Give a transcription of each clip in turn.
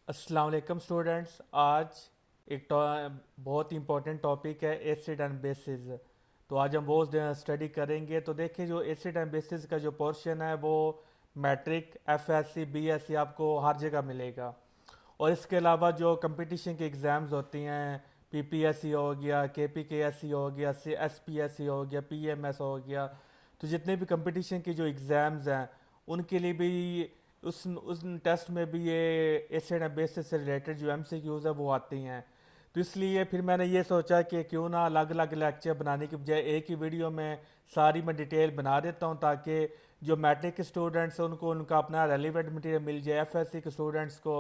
अस्सलाम वालेकुम स्टूडेंट्स। आज एक बहुत ही इम्पोर्टेंट टॉपिक है एसिड एंड बेसिस। तो आज हम वो स्टडी करेंगे। तो देखिए, जो एसिड एंड बेसिस का जो पोर्शन है वो मैट्रिक एफएससी बीएससी आपको हर जगह मिलेगा। और इसके अलावा जो कंपटीशन के एग्ज़ाम्स होती हैं, पीपीएससी हो गया, केपीकेएससी हो गया, एसपीएससी हो गया, पीएमएस हो गया, तो जितने भी कंपटीशन की जो एग्ज़ाम्स हैं उनके लिए भी उस टेस्ट में भी ये एसिड एंड बेसिस से रिलेटेड जो एमसीक्यूज़ है वो आती हैं। तो इसलिए फिर मैंने ये सोचा कि क्यों ना अलग अलग लेक्चर बनाने की बजाय एक ही वीडियो में सारी मैं डिटेल बना देता हूँ, ताकि जो मैट्रिक के स्टूडेंट्स हैं उनको उनका अपना रेलिवेंट मटेरियल मिल जाए, एफएससी के स्टूडेंट्स को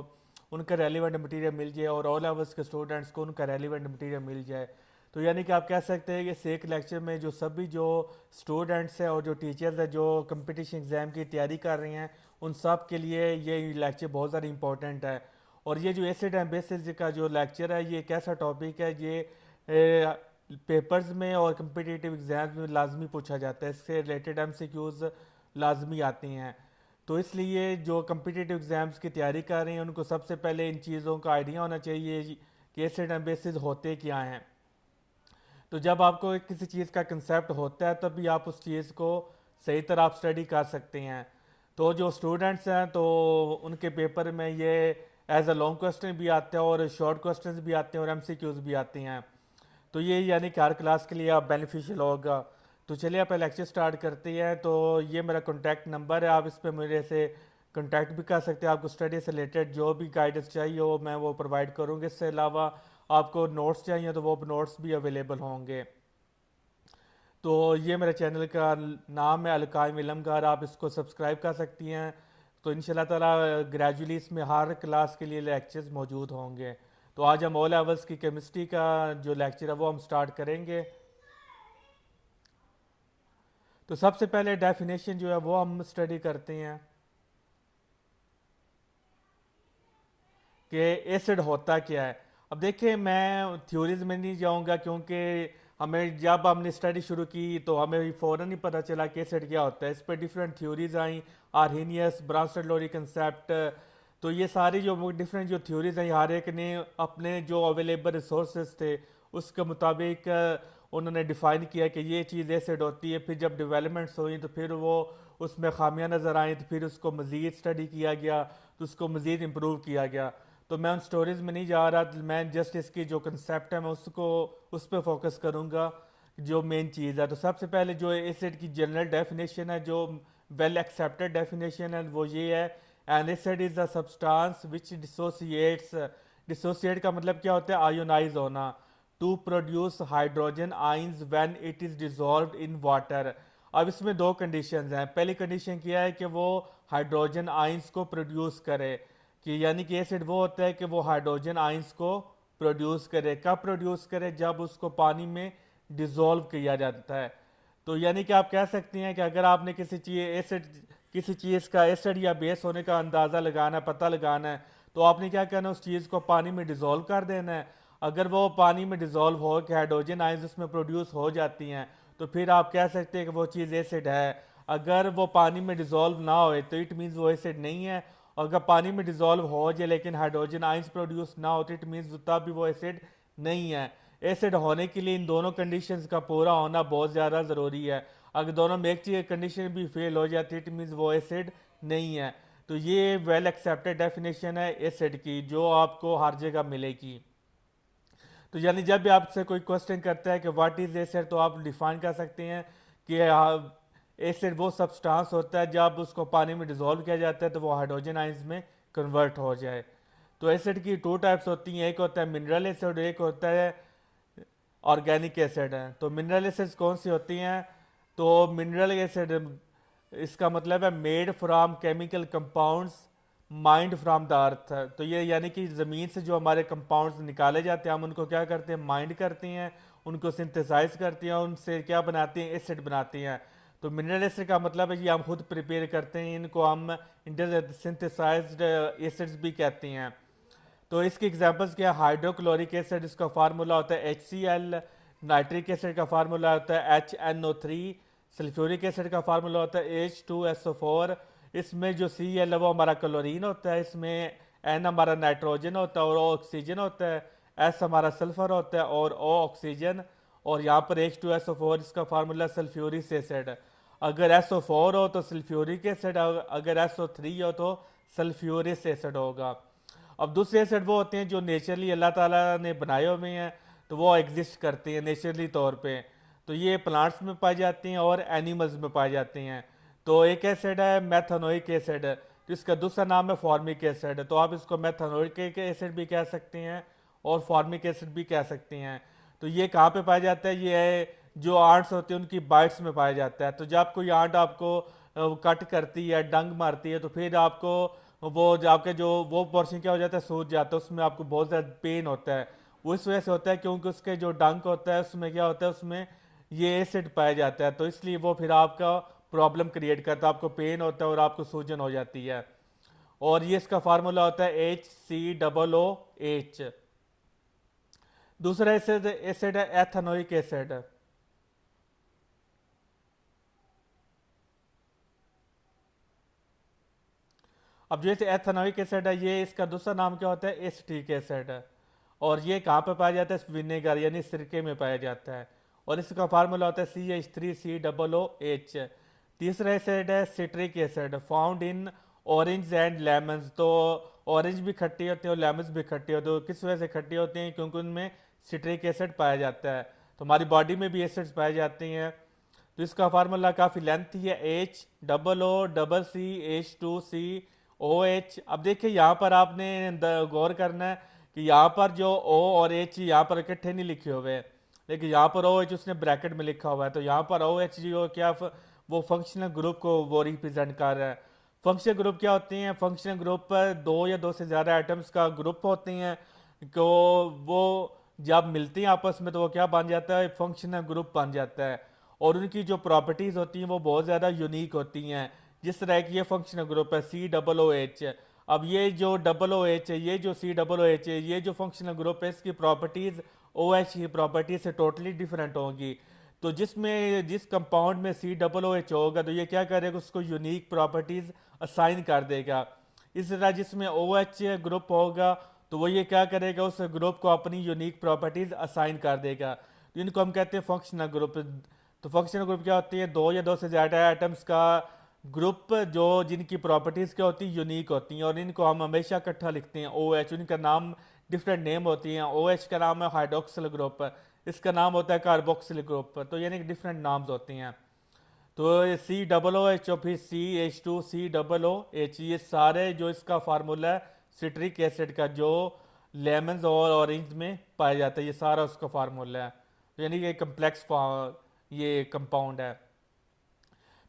उनका रेलिवेंट मटेरियल मिल जाए, और ओ लेवल्स के स्टूडेंट्स को उनका रेलिवेंट मटेरियल मिल जाए। तो यानी कि आप कह सकते हैं कि एक लेक्चर में जो सभी जो स्टूडेंट्स हैं और जो टीचर्स हैं जो कंपटीशन एग्ज़ाम की तैयारी कर रही हैं उन सब के लिए ये लेक्चर बहुत ज़्यादा इंपॉर्टेंट है। और ये जो एसिड एंड बेसिस का जो लेक्चर है ये एक ऐसा टॉपिक है ये पेपर्स में और कम्पिटिटिव एग्जाम्स में लाजमी पूछा जाता है, इससे रिलेटेड एमसीक्यूज लाजमी आती हैं। तो इसलिए जो कम्पिटिटिव एग्जाम्स की तैयारी कर रहे हैं उनको सबसे पहले इन चीज़ों का आइडिया होना चाहिए कि एसिड एंड बेसिस होते क्या हैं। तो जब आपको किसी चीज़ का कंसेप्ट होता है तभी आप उस चीज़ को सही तरह आप स्टडी कर सकते हैं। तो जो स्टूडेंट्स हैं तो उनके पेपर में ये एज अ लॉन्ग क्वेश्चन भी आते हैं और शॉर्ट क्वेश्चंस भी आते हैं और एमसीक्यूज भी आती हैं। तो ये यानी कि हर क्लास के लिए आप बेनिफिशियल होगा। तो चलिए आप लेक्चर स्टार्ट करते हैं। तो ये मेरा कॉन्टैक्ट नंबर है, आप इस पर मेरे से कॉन्टैक्ट भी कर सकते हैं। आपको स्टडी से रिलेटेड जो भी गाइडेंस चाहिए हो मैं वो प्रोवाइड करूँगी। इसके अलावा आपको नोट्स चाहिए तो वो नोट्स भी अवेलेबल होंगे। तो ये मेरे चैनल का नाम है अलकायम इलमगार, आप इसको सब्सक्राइब कर सकती हैं। तो इंशाल्लाह ताला ग्रेजुअली इसमें हर क्लास के लिए लेक्चर्स मौजूद होंगे। तो आज हम ओ लेवल्स की केमिस्ट्री का जो लेक्चर है वो हम स्टार्ट करेंगे। तो सबसे पहले डेफिनेशन जो है वो हम स्टडी करते हैं कि एसिड होता क्या है। अब देखिए, मैं थ्योरीज में नहीं जाऊंगा क्योंकि हमें जब हमने स्टडी शुरू की तो हमें फ़ौरन ही पता चला कि एसिड क्या होता है। इस पर डिफरेंट थ्योरीज आई, आर्हीनियस, ब्रांस्टेड लोरी कंसेप्ट। तो ये सारी जो डिफरेंट जो थ्योरीज आई, हर एक ने अपने जो अवेलेबल रिसोर्सेज थे उसके मुताबिक उन्होंने डिफ़ाइन किया कि ये चीज़ एसिड होती है। फिर जब डेवलपमेंट्स हुई तो फिर वो उसमें खामियां नज़र आई, तो फिर उसको मज़ीद स्टडी किया गया, तो उसको मज़ीद इम्प्रूव किया गया। तो मैं उन स्टोरीज में नहीं जा रहा, मैं जस्ट इसकी जो कंसेप्ट है मैं उसको उस पर फोकस करूँगा जो मेन चीज़ है। तो सबसे पहले जो एसिड की जनरल डेफिनेशन है, जो वेल एक्सेप्टेड डेफिनेशन है, वो ये है, an acid is a substance which dissociates. Dissociate का मतलब क्या होता है? आयोनाइज होना। To produce hydrogen ions when it is dissolved in water. अब इसमें दो कंडीशंस हैं। पहली कंडीशन क्या है कि वो हाइड्रोजन आइंस को प्रोड्यूस करे, कि यानी कि एसिड वो होता है कि वो हाइड्रोजन आइंस को प्रोड्यूस करे। कब प्रोड्यूस करे? जब उसको पानी में डिसॉल्व किया जाता है। तो यानी कि आप कह सकते हैं कि अगर आपने किसी चीज़ का एसिड या बेस होने का अंदाज़ा लगाना है, पता लगाना है, तो आपने क्या करना है? उस चीज़ को पानी में डिसॉल्व कर देना है। अगर वो पानी में डिसॉल्व हो के हाइड्रोजन आइंस उसमें प्रोड्यूस हो जाती हैं तो फिर आप कह सकते हैं कि वो चीज़ एसिड है। अगर वो पानी में डिसॉल्व ना हो तो इट मीन्स वो एसिड नहीं है। और अगर पानी में डिसॉल्व हो जाए लेकिन हाइड्रोजन आइंस प्रोड्यूस ना हो तो इट मीन्स तब भी वो एसिड नहीं है। एसिड होने के लिए इन दोनों कंडीशंस का पूरा होना बहुत ज़्यादा ज़रूरी है। अगर दोनों में एक चीज़ कंडीशन भी फेल हो जाती है इट मीन्स वो एसिड नहीं है। तो ये वेल एक्सेप्टेड डेफिनेशन है एसिड की, जो आपको हर जगह मिलेगी। तो यानी जब भी आपसे कोई क्वेश्चन करता है कि व्हाट इज एसिड, तो आप डिफाइन कर सकते हैं कि एसिड वो सब्सटेंस होता है जब उसको पानी में डिसॉल्व किया जाता है तो वो हाइड्रोजन आइंस में कन्वर्ट हो जाए। तो एसिड की टू टाइप्स होती हैं, एक होता है मिनरल एसिड, एक होता है ऑर्गेनिक एसिड है। तो मिनरल एसिड्स कौन सी होती हैं? तो मिनरल एसिड इसका मतलब है made from chemical compounds mind from the earth. तो ये यानी कि ज़मीन से जो हमारे कंपाउंड्स निकाले जाते हैं हम उनको क्या करते हैं? माइंड करते हैं, उनको सिंथेसाइज करते हैं, उनसे क्या बनाते हैं? एसिड बनाते हैं। तो मिनरल एसिड का मतलब है कि हम खुद प्रिपेयर करते हैं, इनको हम सिंथेसाइज्ड एसिड्स भी कहते हैं। तो इसके एग्जांपल्स क्या है? हाइड्रोक्लोरिक एसिड, इसका फार्मूला होता है HCl। नाइट्रिक एसिड का फार्मूला होता है HNO3। सल्फ्यूरिक एसिड का फार्मूला होता है H2SO4। इसमें जो Cl है वो हमारा क्लोरीन होता है। इसमें एन हमारा नाइट्रोजन होता है और ओ ऑक्सीजन होता है, एस हमारा सल्फर होता है और ओ ऑक्सीजन, और यहाँ पर H2SO4, इसका फार्मूला सल्फ्यूरिक एसिड। अगर SO4 हो तो सल्फ्यूरिक एसिड, अगर SO3 हो तो सल्फ्यूरिक एसिड होगा। अब दूसरे एसिड वो होते हैं जो नेचुरली अल्लाह ताला ने बनाए हुए हैं, तो वो एग्जिस्ट करते हैं नेचुरली तौर पे। तो ये प्लांट्स में पाए जाते हैं और एनिमल्स में पाए जाते हैं। तो एक एसिड है मेथनोइक एसिड, तो इसका दूसरा नाम है फॉर्मिक एसिड। तो आप इसको मेथनोइक एसिड भी कह सकते हैं और फॉर्मिक एसिड भी कह सकते हैं। तो ये कहाँ पे पाया जाता है? ये जो आंट्स होती हैं उनकी बाइट्स में पाया जाता है। तो जब कोई आंट आपको कट करती है, डंग मारती है, तो फिर आपको वो जो आपके जो वो पोर्शन क्या हो जाता है, सूज जाता है, उसमें आपको बहुत ज़्यादा पेन होता है। वो इस वजह से होता है क्योंकि उसके जो डंक होता है उसमें क्या होता है, उसमें ये एसिड पाया जाता है, तो इसलिए वो फिर आपका प्रॉब्लम क्रिएट करता है, आपको पेन होता है और आपको सूजन हो जाती है। और ये इसका फार्मूला होता है HCOOH। दूसरा एसिड एसिड है एथेनोइक एसिड। अब जैसे एथेनोइक एसिड है, ये इसका दूसरा नाम क्या होता है? Acetic acid. और ये कहाँ पे पाया जाता है? विनेगर यानी सिरके में पाया जाता है। और इसका फार्मूला होता है CH3COOH। तीसरा एसिड है citric acid, found in orange and lemons. तो ऑरेंज भी खट्टी होती है और लेमन्स भी खट्टी होती है। तो किस वजह से खट्टी होती हैं? क्योंकि उनमें सिट्रिक एसिड पाया जाता है। तो हमारी बॉडी में भी एसिड्स पाए जाते हैं। तो इसका फार्मूला काफ़ी लेंथी है, HOOCH2COH। अब देखिए यहाँ पर आपने गौर करना है कि यहाँ पर जो O और H यहाँ पर इकट्ठे नहीं लिखे हुए हैं, लेकिन यहाँ पर OH उसने ब्रैकेट में लिखा हुआ है। तो यहाँ पर OH जो क्या वो फंक्शनल ग्रुप को वो रिप्रेजेंट कर रहा है। फंक्शनल ग्रुप क्या होते हैं? फंक्शनल ग्रुप पर दो या दो से ज़्यादा आइटम्स का ग्रुप होते हैं, तो वो जब मिलते हैं आपस में तो वो क्या बन जाता है? फंक्शनल ग्रुप बन जाता है। और उनकी जो प्रॉपर्टीज़ होती हैं वो बहुत ज़्यादा यूनिक होती हैं। जिस तरह की ये फंक्शनल ग्रुप है COOH। अब ये जो OOH है, ये जो COOH है, ये जो फंक्शनल ग्रुप है, इसकी प्रॉपर्टीज़ OH की प्रॉपर्टी से टोटली डिफरेंट होंगी। तो जिस कंपाउंड में COOH होगा तो ये क्या करेगा? उसको यूनिक प्रॉपर्टीज़ असाइन कर देगा। इस तरह जिसमें OH ग्रुप होगा तो वो ये क्या करेगा? उस ग्रुप को अपनी यूनिक प्रॉपर्टीज़ असाइन कर देगा। तो इनको हम कहते हैं फंक्शनल ग्रुप। तो फंक्शनल ग्रुप क्या होती है? दो या दो से ज़्यादा आइटम्स का ग्रुप जो जिनकी प्रॉपर्टीज़ क्या होती है? यूनिक होती हैं, और इनको हम हमेशा इकट्ठा लिखते हैं OH। उनका नाम डिफरेंट नेम होती हैं। OH का नाम है हाइड्रोक्सिल ग्रुप, इसका नाम होता है कार्बोक्सिल ग्रुप। तो यानी कि डिफरेंट नाम्स होते हैं। तो COOH और फिर CH2COOH, ये सारे जो इसका फार्मूला है सिट्रिक एसिड का, जो लेमन्स और ऑरेंज में पाया जाता है, ये सारा उसका फार्मूला है। तो यानी कि कम्प्लेक्स ये कंपाउंड है।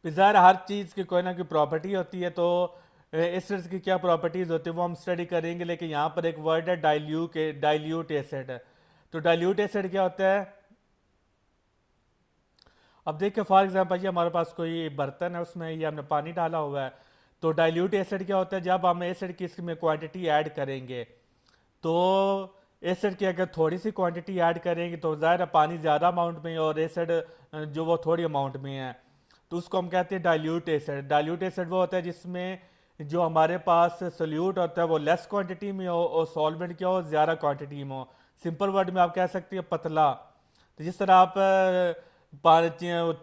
फिर ज़ाहिर हर चीज़ की कोई ना कोई प्रॉपर्टी होती है। तो एसिड्स की क्या प्रॉपर्टीज़ होती है वो हम स्टडी करेंगे। लेकिन यहाँ पर एक वर्ड है डाइल्यूट एसिड। तो डाइल्यूट एसिड क्या होता है? अब देखिए फॉर एग्जांपल ये हमारे पास कोई बर्तन है, उसमें ये हमने पानी डाला हुआ है। तो डाइल्यूट एसिड क्या होता है? जब हम एसिड की इसमें क्वांटिटी ऐड करेंगे, तो एसिड की अगर थोड़ी सी क्वांटिटी ऐड करेंगे तो ज़ाहिर है पानी ज़्यादा अमाउंट में है और एसिड जो वो थोड़ी अमाउंट में है, तो उसको हम कहते हैं डाइल्यूट एसिड। डाइल्यूट एसिड वो होता है जिसमें जो हमारे पास सोल्यूट होता है वो लेस क्वांटिटी में हो और सॉल्वेंट क्या हो? ज़्यादा क्वांटिटी में हो। सिंपल वर्ड में आप कह सकते हैं पतला। तो जिस तरह आप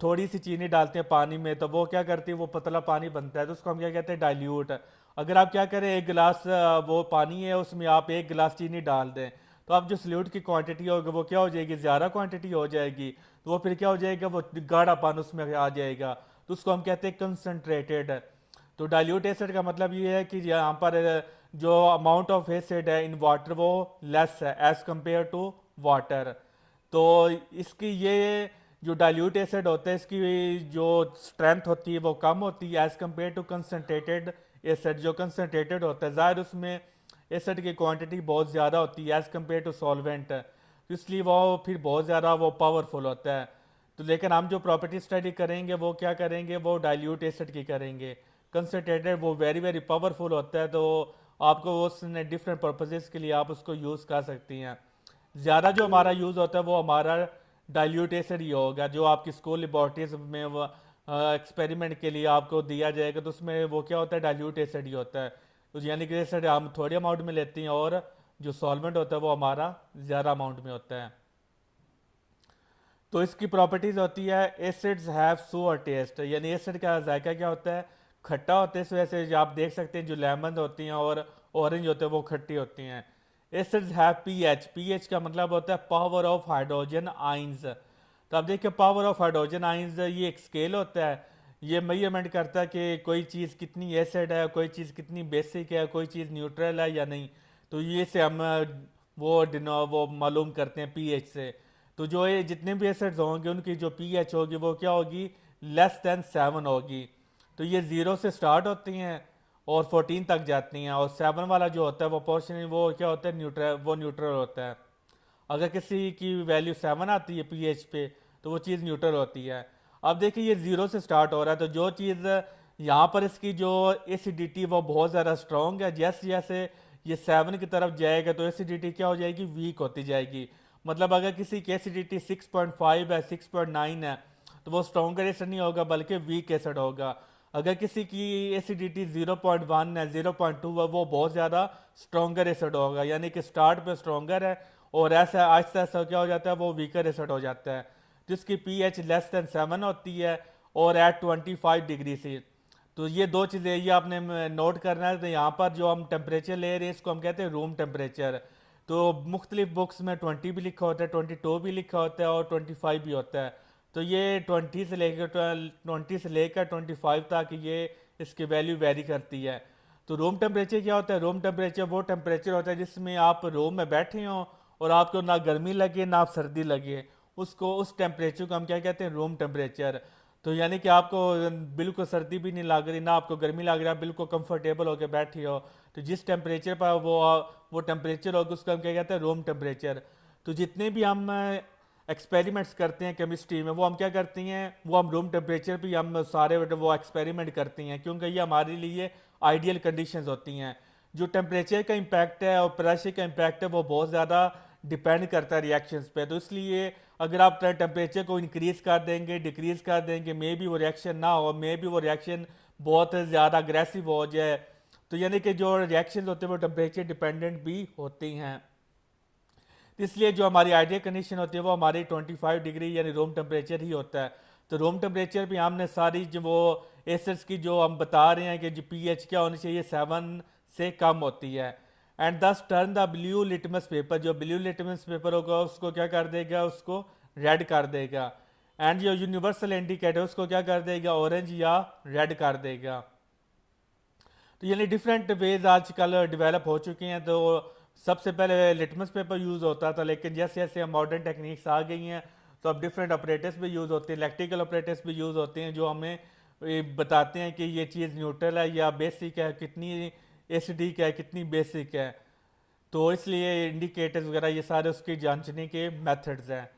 थोड़ी सी चीनी डालते हैं पानी में तो वो क्या करती है? वो पतला पानी बनता है, तो उसको हम क्या कहते हैं? डाइल्यूट। अगर आप क्या करें, एक गिलास वो पानी है उसमें आप एक गिलास चीनी डाल दें, तो आप जो सल्यूट की क्वांटिटी होगी वो क्या हो जाएगी? ज़्यादा क्वांटिटी हो जाएगी। तो वो फिर क्या हो जाएगा? वो गाढ़ापन उसमें आ जाएगा, तो उसको हम कहते हैं कंसनट्रेटेड। तो डाइल्यूट एसिड का मतलब ये है कि यहाँ पर जो अमाउंट ऑफ एसिड है इन वाटर वो लेस है एज कंपेयर टू वाटर। तो इसकी ये जो डाइल्यूट एसिड होता है इसकी जो स्ट्रेंथ होती है वो कम होती है as compared to concentrated acid. जो कंसनट्रेटेड होता है ज़ाहिर उसमें एसिड की क्वांटिटी बहुत ज़्यादा होती है एज कंपेयर टू सॉल्वेंट, तो इसलिए वो फिर बहुत ज़्यादा वो पावरफुल होता है। तो लेकिन हम जो प्रॉपर्टी स्टडी करेंगे वो क्या करेंगे? वो डाइल्यूट एसिड की करेंगे। कंसनट्रेटेड वो वेरी वेरी पावरफुल होता है, तो आपको उसने डिफरेंट पर्पजेज़ के लिए आप उसको यूज़ कर सकती हैं। ज़्यादा जो हमारा यूज़ होता है वो हमारा डाइल्यूट एसिड ही होगा, जो आपकी स्कूल लेबॉर्ट्रीज में वो एक्सपेरिमेंट के लिए आपको दिया जाएगा, तो उसमें वो क्या होता है? डाइल्यूट एसिड ही होता है। तो यानी कि एसिड हम थोड़े अमाउंट में लेते हैं और जो सॉल्वेंट होता है वो हमारा ज़्यादा अमाउंट में होता है। तो इसकी प्रॉपर्टीज होती है एसिड्स हैव सोअर टेस्ट, यानी एसिड का जायका क्या होता है, खट्टा होता है। इस वजह से जो आप देख सकते हैं जो लेमन होती हैं और ऑरेंज होते हैं वो खट्टी होती हैं। एसिड्स हैव पीएच, पीएच का मतलब होता है पावर ऑफ हाइड्रोजन आइंस। तो आप देखिए पावर ऑफ हाइड्रोजन आइंस ये एक स्केल होता है, ये मेजरमेंट करता है कि कोई चीज़ कितनी एसिड है, कोई चीज़ कितनी बेसिक है, कोई चीज़ न्यूट्रल है या नहीं। तो ये से हम वो मालूम करते हैं पीएच से। तो जो ये जितने भी एसिड्स होंगे उनकी जो पीएच होगी वो क्या होगी, <7 होगी। तो ये 0 से स्टार्ट होती हैं और 14 तक जाती हैं, और 7 वाला जो होता है वो पोर्शन वो क्या होता है, न्यूट्रल, वो न्यूट्रल होता है। अगर किसी की वैल्यू 7 आती है पीएच पे तो वो चीज़ न्यूट्रल होती है। अब देखिए ये 0 से स्टार्ट हो रहा है, तो जो चीज़ यहाँ पर इसकी जो एसिडिटी वो बहुत ज़्यादा स्ट्रॉन्ग है, जैसे जैसे ये 7 की तरफ जाएगा तो एसिडिटी क्या हो जाएगी, वीक होती जाएगी। मतलब अगर किसी की एसिडिटी 6.5 है, 6.9 है, तो वो स्ट्रॉन्गर एसिड नहीं होगा बल्कि वीक एसिड होगा। अगर किसी की एसिडिटी 0.1 है, 0.2 है, वो बहुत ज़्यादा स्ट्रॉन्गर एसिड होगा, यानी कि स्टार्ट पे स्ट्रॉन्गर है और ऐसा आहिस्ता आहिस्ता क्या हो जाता है, वो वीकर एसिड हो जाता है, जिसकी पीएच <7 होती है और एट 25 डिग्री से। तो ये दो चीज़ें ये आपने नोट करना है। तो यहाँ पर जो हम टेम्परेचर ले रहे हैं इसको हम कहते हैं रूम टेम्परेचर। तो मुख्तलिफ बुक्स में 20 भी लिखा होता है, 22 भी लिखा होता है और 25 भी होता है। तो ये 20 से लेकर 25 तक ये इसकी वैल्यू वेरी करती है। तो रूम टेम्परेचर क्या होता है, रूम टेम्परेचर वो टेम्परेचर होता है जिसमें आप रूम में बैठे हों और आपको ना गर्मी लगे ना आप सर्दी लगे, उसको उस टेम्परेचर को हम क्या कहते हैं, रूम टेम्परेचर। तो यानी कि आपको बिल्कुल सर्दी भी नहीं लग रही ना आपको गर्मी लग रही, आप बिल्कुल कंफर्टेबल होकर बैठी हो। तो जिस टेम्परेचर पर वो टेम्परेचर होगा उसको हम क्या कहते हैं, रूम टेम्परेचर। तो जितने भी हम एक्सपेरिमेंट्स करते हैं केमिस्ट्री में वो हम क्या करते हैं, वो हम रूम टेम्परेचर पे हम सारे वो एक्सपेरिमेंट करते हैं, क्योंकि ये हमारे लिए आइडियल कंडीशंस होती हैं। जो टेम्परेचर का इम्पैक्ट है और प्रेशर का इम्पैक्ट है वो बहुत ज़्यादा डिपेंड करता है रिएक्शंस पे। तो इसलिए अगर आप टेम्परेचर को इंक्रीज कर देंगे, डिक्रीज कर देंगे, मे भी वो रिएक्शन ना हो, मे भी वो रिएक्शन बहुत ज़्यादा अग्रेसिव हो जाए। तो यानी कि जो रिएक्शन होते हैं वो टेम्परेचर डिपेंडेंट भी होती हैं। इसलिए जो हमारी आइडियल कंडीशन होती है वो हमारी 25 डिग्री यानी रूम टेम्परेचर ही होता है। तो रूम टेम्परेचर भी हमने सारी जो वो एसिड्स की जो हम बता रहे हैं कि जो पीएच क्या होनी चाहिए 7 से कम होती है। एंड दस turn the blue litmus paper, जो ब्लू लिटमस पेपर होगा उसको क्या कर देगा, उसको रेड कर देगा। एंड जो यूनिवर्सल इंडिकेटर उसको क्या कर देगा, ऑरेंज या रेड कर देगा। तो यानी डिफरेंट वेज आजकल डेवलप हो चुके हैं। तो सबसे पहले लिटमस पेपर यूज़ होता था, लेकिन जैसे जैसे मॉडर्न टेक्निक्स आ गई हैं तो अब डिफरेंट ऑपरेटर्स भी यूज़ होते हैं, इलेक्ट्रिकल ऑपरेटर्स भी यूज़ होते हैं जो हमें ये बताते हैं कि ये चीज़ न्यूट्रल है या बेसिक है, कितनी एसिडिक है, कितनी बेसिक है। तो इसलिए इंडिकेटर्स वगैरह ये सारे उसकी जांचने के मेथड्स हैं।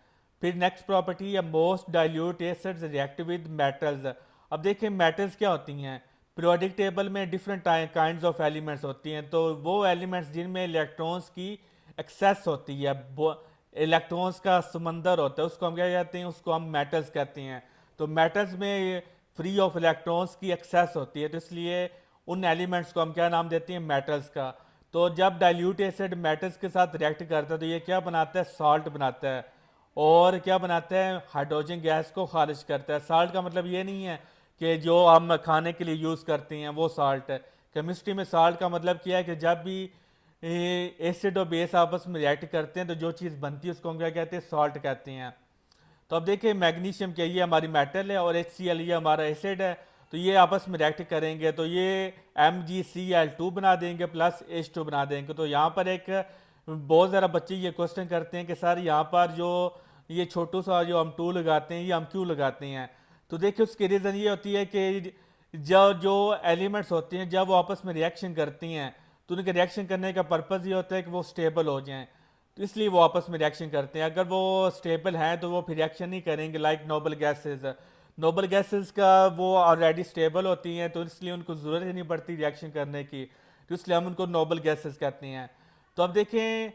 फिर नेक्स्ट प्रॉपर्टी है most dilute acids react with metals. अब देखिए मेटल्स क्या होती हैं, पीरियोडिक टेबल में डिफरेंट काइंड्स ऑफ एलिमेंट्स होती हैं। तो वो एलिमेंट्स जिनमें इलेक्ट्रॉन्स की एक्सेस होती है, इलेक्ट्रॉन्स का समंदर होता है, उसको हम क्या कहते हैं, उसको हम मेटल्स कहते हैं। तो मेटल्स में फ्री ऑफ इलेक्ट्रॉन्स की एक्सेस होती है, तो इसलिए उन एलिमेंट्स को हम क्या नाम देते हैं, मेटल्स का। तो जब डाइल्यूट एसिड मेटल्स के साथ रिएक्ट करता है तो ये क्या बनाता है, साल्ट बनाता है। और क्या बनाता है, हाइड्रोजन गैस को खारिज करता है। साल्ट का मतलब ये नहीं है कि जो हम खाने के लिए यूज़ करते हैं वो साल्ट है। केमिस्ट्री में साल्ट का मतलब क्या है कि जब भी एसिड और बेस आपस में रिएक्ट करते हैं तो जो चीज़ बनती है उसको हम क्या कहते हैं, सॉल्ट कहते हैं। तो अब देखिए मैग्नीशियम क्या, ये हमारी मेटल है और HCl ये हमारा एसिड है। तो ये आपस में रिएक्ट करेंगे तो ये MgCl2 बना देंगे प्लस H2 बना देंगे। तो यहाँ पर एक बहुत ज़्यादा बच्चे ये क्वेश्चन करते हैं कि सर यहाँ पर जो ये छोटू सा जो हम 2 लगाते हैं ये हम क्यों लगाते हैं। तो देखिए उसकी रीज़न ये होती है कि जब जो एलिमेंट्स होती हैं जब वो आपस में रिएक्शन करती हैं तो उनके रिएक्शन करने का पर्पज़ ये होता है कि वो स्टेबल हो जाएं। तो इसलिए वो आपस में रिएक्शन करते हैं। अगर वो स्टेबल हैं तो वो फिर रिएक्शन नहीं करेंगे। Like noble gases, noble gases का वो ऑलरेडी स्टेबल होती हैं तो इसलिए उनको ज़रूरत ही नहीं पड़ती रिएक्शन करने की, तो इसलिए हम उनको नोबल गैसेस कहते हैं। तो अब देखें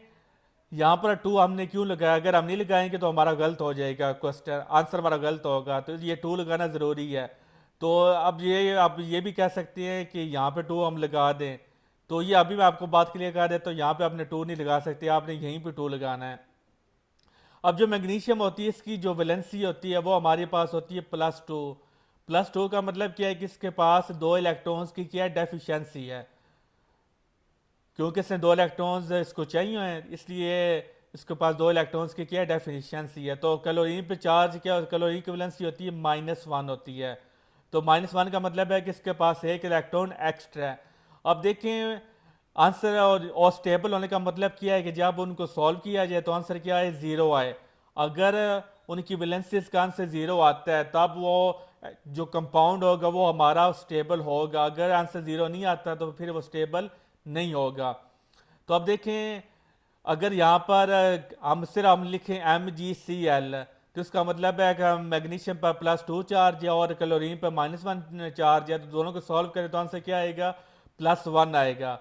यहाँ पर 2 हमने क्यों लगाया, अगर हम नहीं लगाएंगे तो हमारा गलत हो जाएगा, क्वेश्चन आंसर हमारा गलत होगा। तो ये 2 लगाना ज़रूरी है। तो अब ये भी कह सकते हैं कि यहाँ पे 2 हम लगा दें, तो ये अभी मैं आपको बात क्लियर कर देता हूँ, यहाँ पे आपने टू नहीं लगा सकते, आपने यहीं पे टू लगाना है। अब जो मैग्नीशियम होती है इसकी जो वैलेंसी होती है वो हमारे पास होती है +2। +2 का मतलब क्या है कि इसके पास 2 इलेक्ट्रॉन्स की क्या डेफिशिएंसी है, क्योंकि इसने 2 इलेक्ट्रॉन्स इसको चाहिए हैं, इसलिए इसके पास 2 इलेक्ट्रॉन्स की क्या डेफिशिएंसी है। तो क्लोरीन पे चार्ज क्या, क्लोरीन की वैलेंसी होती है -1 होती है। तो -1 का मतलब है कि इसके पास 1 इलेक्ट्रॉन एक्स्ट्रा है। अब देखें आंसर, और स्टेबल होने का मतलब क्या है कि जब उनको सॉल्व किया जाए तो आंसर क्या है, ज़ीरो आए। अगर उनकी वैलेंसीज का आंसर ज़ीरो आता है तब वो जो कंपाउंड होगा वो हमारा स्टेबल होगा, अगर आंसर ज़ीरो नहीं आता तो फिर वो स्टेबल नहीं होगा। तो अब देखें अगर यहाँ पर हम लिखें MgCl, तो इसका मतलब है कि मैग्नीशियम पर +2 चार्ज है और क्लोरीन पर -1 चार्ज है, तो दोनों को सॉल्व करें तो आंसर क्या आएगा, +1 आएगा।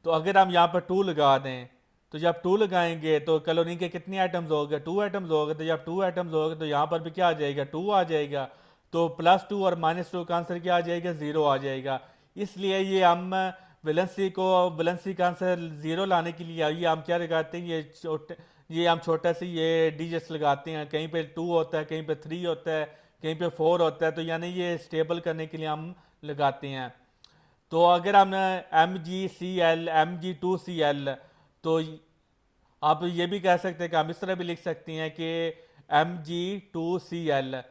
तो अगर हम यहाँ पर 2 लगा दें, तो जब 2 लगाएंगे तो क्लोरीन के कितने एटम्स हो गए, 2 एटम्स हो गए। तो जब 2 एटम्स हो गए तो यहाँ पर भी क्या आ जाएगा, 2 आ जाएगा। तो +2 और -2 का आंसर क्या आ जाएगा, ज़ीरो आ जाएगा। इसलिए ये हम वैलेंसी का आंसर ज़ीरो लाने के लिए ये हम क्या लगाते हैं, ये हम छोटा सा ये डिजिट्स लगाते हैं, कहीं पे 2 होता है, कहीं पे 3 होता है, कहीं पे 4 होता है, तो यानी ये स्टेबल करने के लिए हम लगाते हैं। तो अगर हम MgCl Mg2Cl, तो आप ये भी कह सकते हैं कि हम इस तरह भी लिख सकते हैं कि Mg2Cl।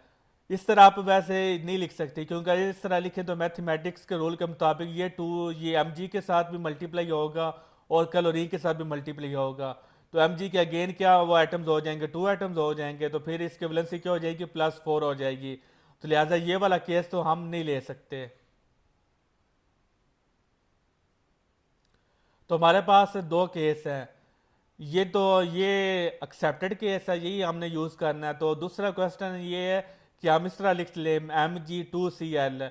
इस तरह आप वैसे नहीं लिख सकते, क्योंकि अगर इस तरह लिखें तो मैथमेटिक्स के रूल के मुताबिक ये Mg के साथ भी मल्टीप्लाई होगा और क्लोरीन के साथ भी मल्टीप्लाई होगा। तो Mg के अगेन क्या वो एटम्स हो जाएंगे, 2 एटम्स हो जाएंगे, तो फिर इसके वैलेंसी क्या हो जाएगी, +4 हो जाएगी। तो लिहाजा ये वाला केस तो हम नहीं ले सकते। तो हमारे पास दो केस हैं, ये एक्सेप्टेड केस है, यही हमने यूज़ करना है। तो दूसरा क्वेश्चन ये है कि हम इस तरह लिख लें Mg2Cl,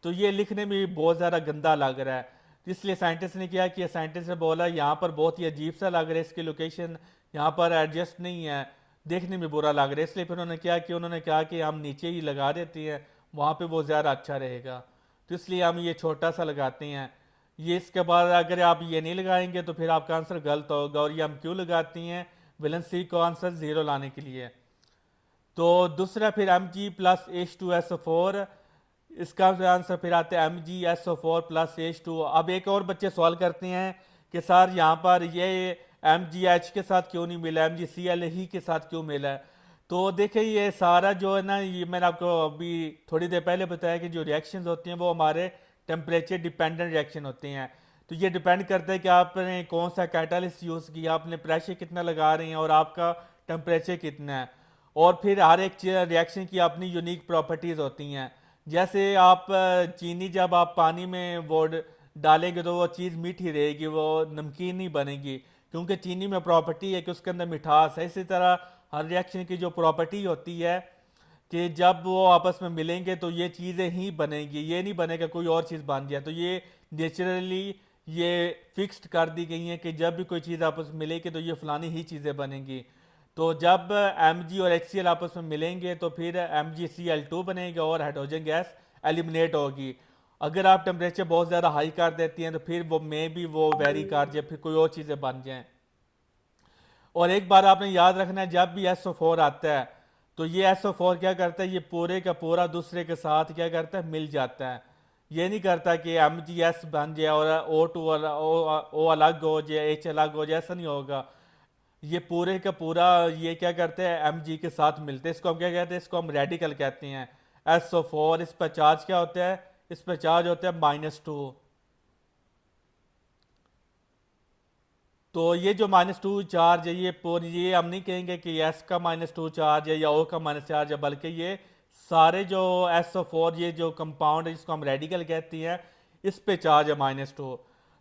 तो ये लिखने में भी बहुत ज़्यादा गंदा लग रहा है। तो इसलिए साइंटिस्ट ने क्या किया, साइंटिस्ट ने बोला यहाँ पर बहुत ही अजीब सा लग रहा है, इसकी लोकेशन यहाँ पर एडजस्ट नहीं है, देखने में बुरा लग रहा है। इसलिए फिर उन्होंने कहा कि हम नीचे ही लगा देते हैं, वहाँ पे वो ज़्यादा अच्छा रहेगा। तो इसलिए हम ये छोटा सा लगाते हैं। ये इसके बाद अगर आप ये नहीं लगाएंगे तो फिर आपका आंसर गलत होगा। और ये हम क्यों लगाती हैं, वैलेंसी को आंसर ज़ीरो लाने के लिए। तो दूसरा फिर Mg+H2SO4, इसका आंसर फिर आता है MgSO4+H2। अब एक और बच्चे सवाल करते हैं कि सर यहाँ पर ये MgH के साथ क्यों नहीं मिला, MgCl ही के साथ क्यों मिला है। तो देखिए ये सारा जो है ना, ये मैंने आपको अभी थोड़ी देर पहले बताया कि जो रिएक्शंस होती हैं वो हमारे टेम्परेचर डिपेंडेंट रिएक्शन होते हैं। तो ये डिपेंड करता है कि आपने कौन सा कैटालिस्ट यूज़ किया, आपने प्रेशर कितना लगा रहे हैं और आपका टेम्परेचर कितना है। और फिर हर एक रिएक्शन की अपनी यूनिक प्रॉपर्टीज़ होती हैं। जैसे आप चीनी जब आप पानी में वो डालेंगे तो वो चीज़ मीठी रहेगी, वो नमकीन नहीं बनेगी, क्योंकि चीनी में प्रॉपर्टी है कि उसके अंदर मिठास है। इसी तरह हर रिएक्शन की जो प्रॉपर्टी होती है कि जब वो आपस में मिलेंगे तो ये चीज़ें ही बनेंगी, ये नहीं बनेगा कोई और चीज़ बन जाए। तो ये नेचुरली ये फिक्स्ड कर दी गई हैं कि जब भी कोई चीज़ आपस में मिलेगी तो ये फलानी ही चीज़ें बनेंगी। तो जब Mg और HCl आपस में मिलेंगे तो फिर MgCl2 बनेगा और हाइड्रोजन गैस एलिमिनेट होगी। अगर आप टेम्परेचर बहुत ज़्यादा हाई कर देती हैं तो फिर वो में भी वो वेरी कर जाए, फिर कोई और चीज़ें बन जाएँ। और एक बार आपने याद रखना है, जब भी SO4 आता है तो ये SO4 क्या करता है, ये पूरे का पूरा दूसरे के साथ क्या करता है, मिल जाता है। ये नहीं करता कि MgS बन जाए और O अलग हो जाए, H अलग हो जाए, ऐसा नहीं होगा। ये पूरे का पूरा ये क्या करते हैं, Mg के साथ मिलते हैं। इसको हम क्या कहते हैं, इसको हम रेडिकल कहते हैं। SO4 इस पर चार्ज क्या होता है, इस पर चार्ज होता है -2। तो ये जो -2 चार्ज है, ये हम नहीं कहेंगे कि एस का -2 चार्ज है या ओ का माइनस चार्ज है, बल्कि ये सारे जो SO4 ये जो कंपाउंड है जिसको हम रेडिकल कहते हैं, इस पे चार्ज है -2।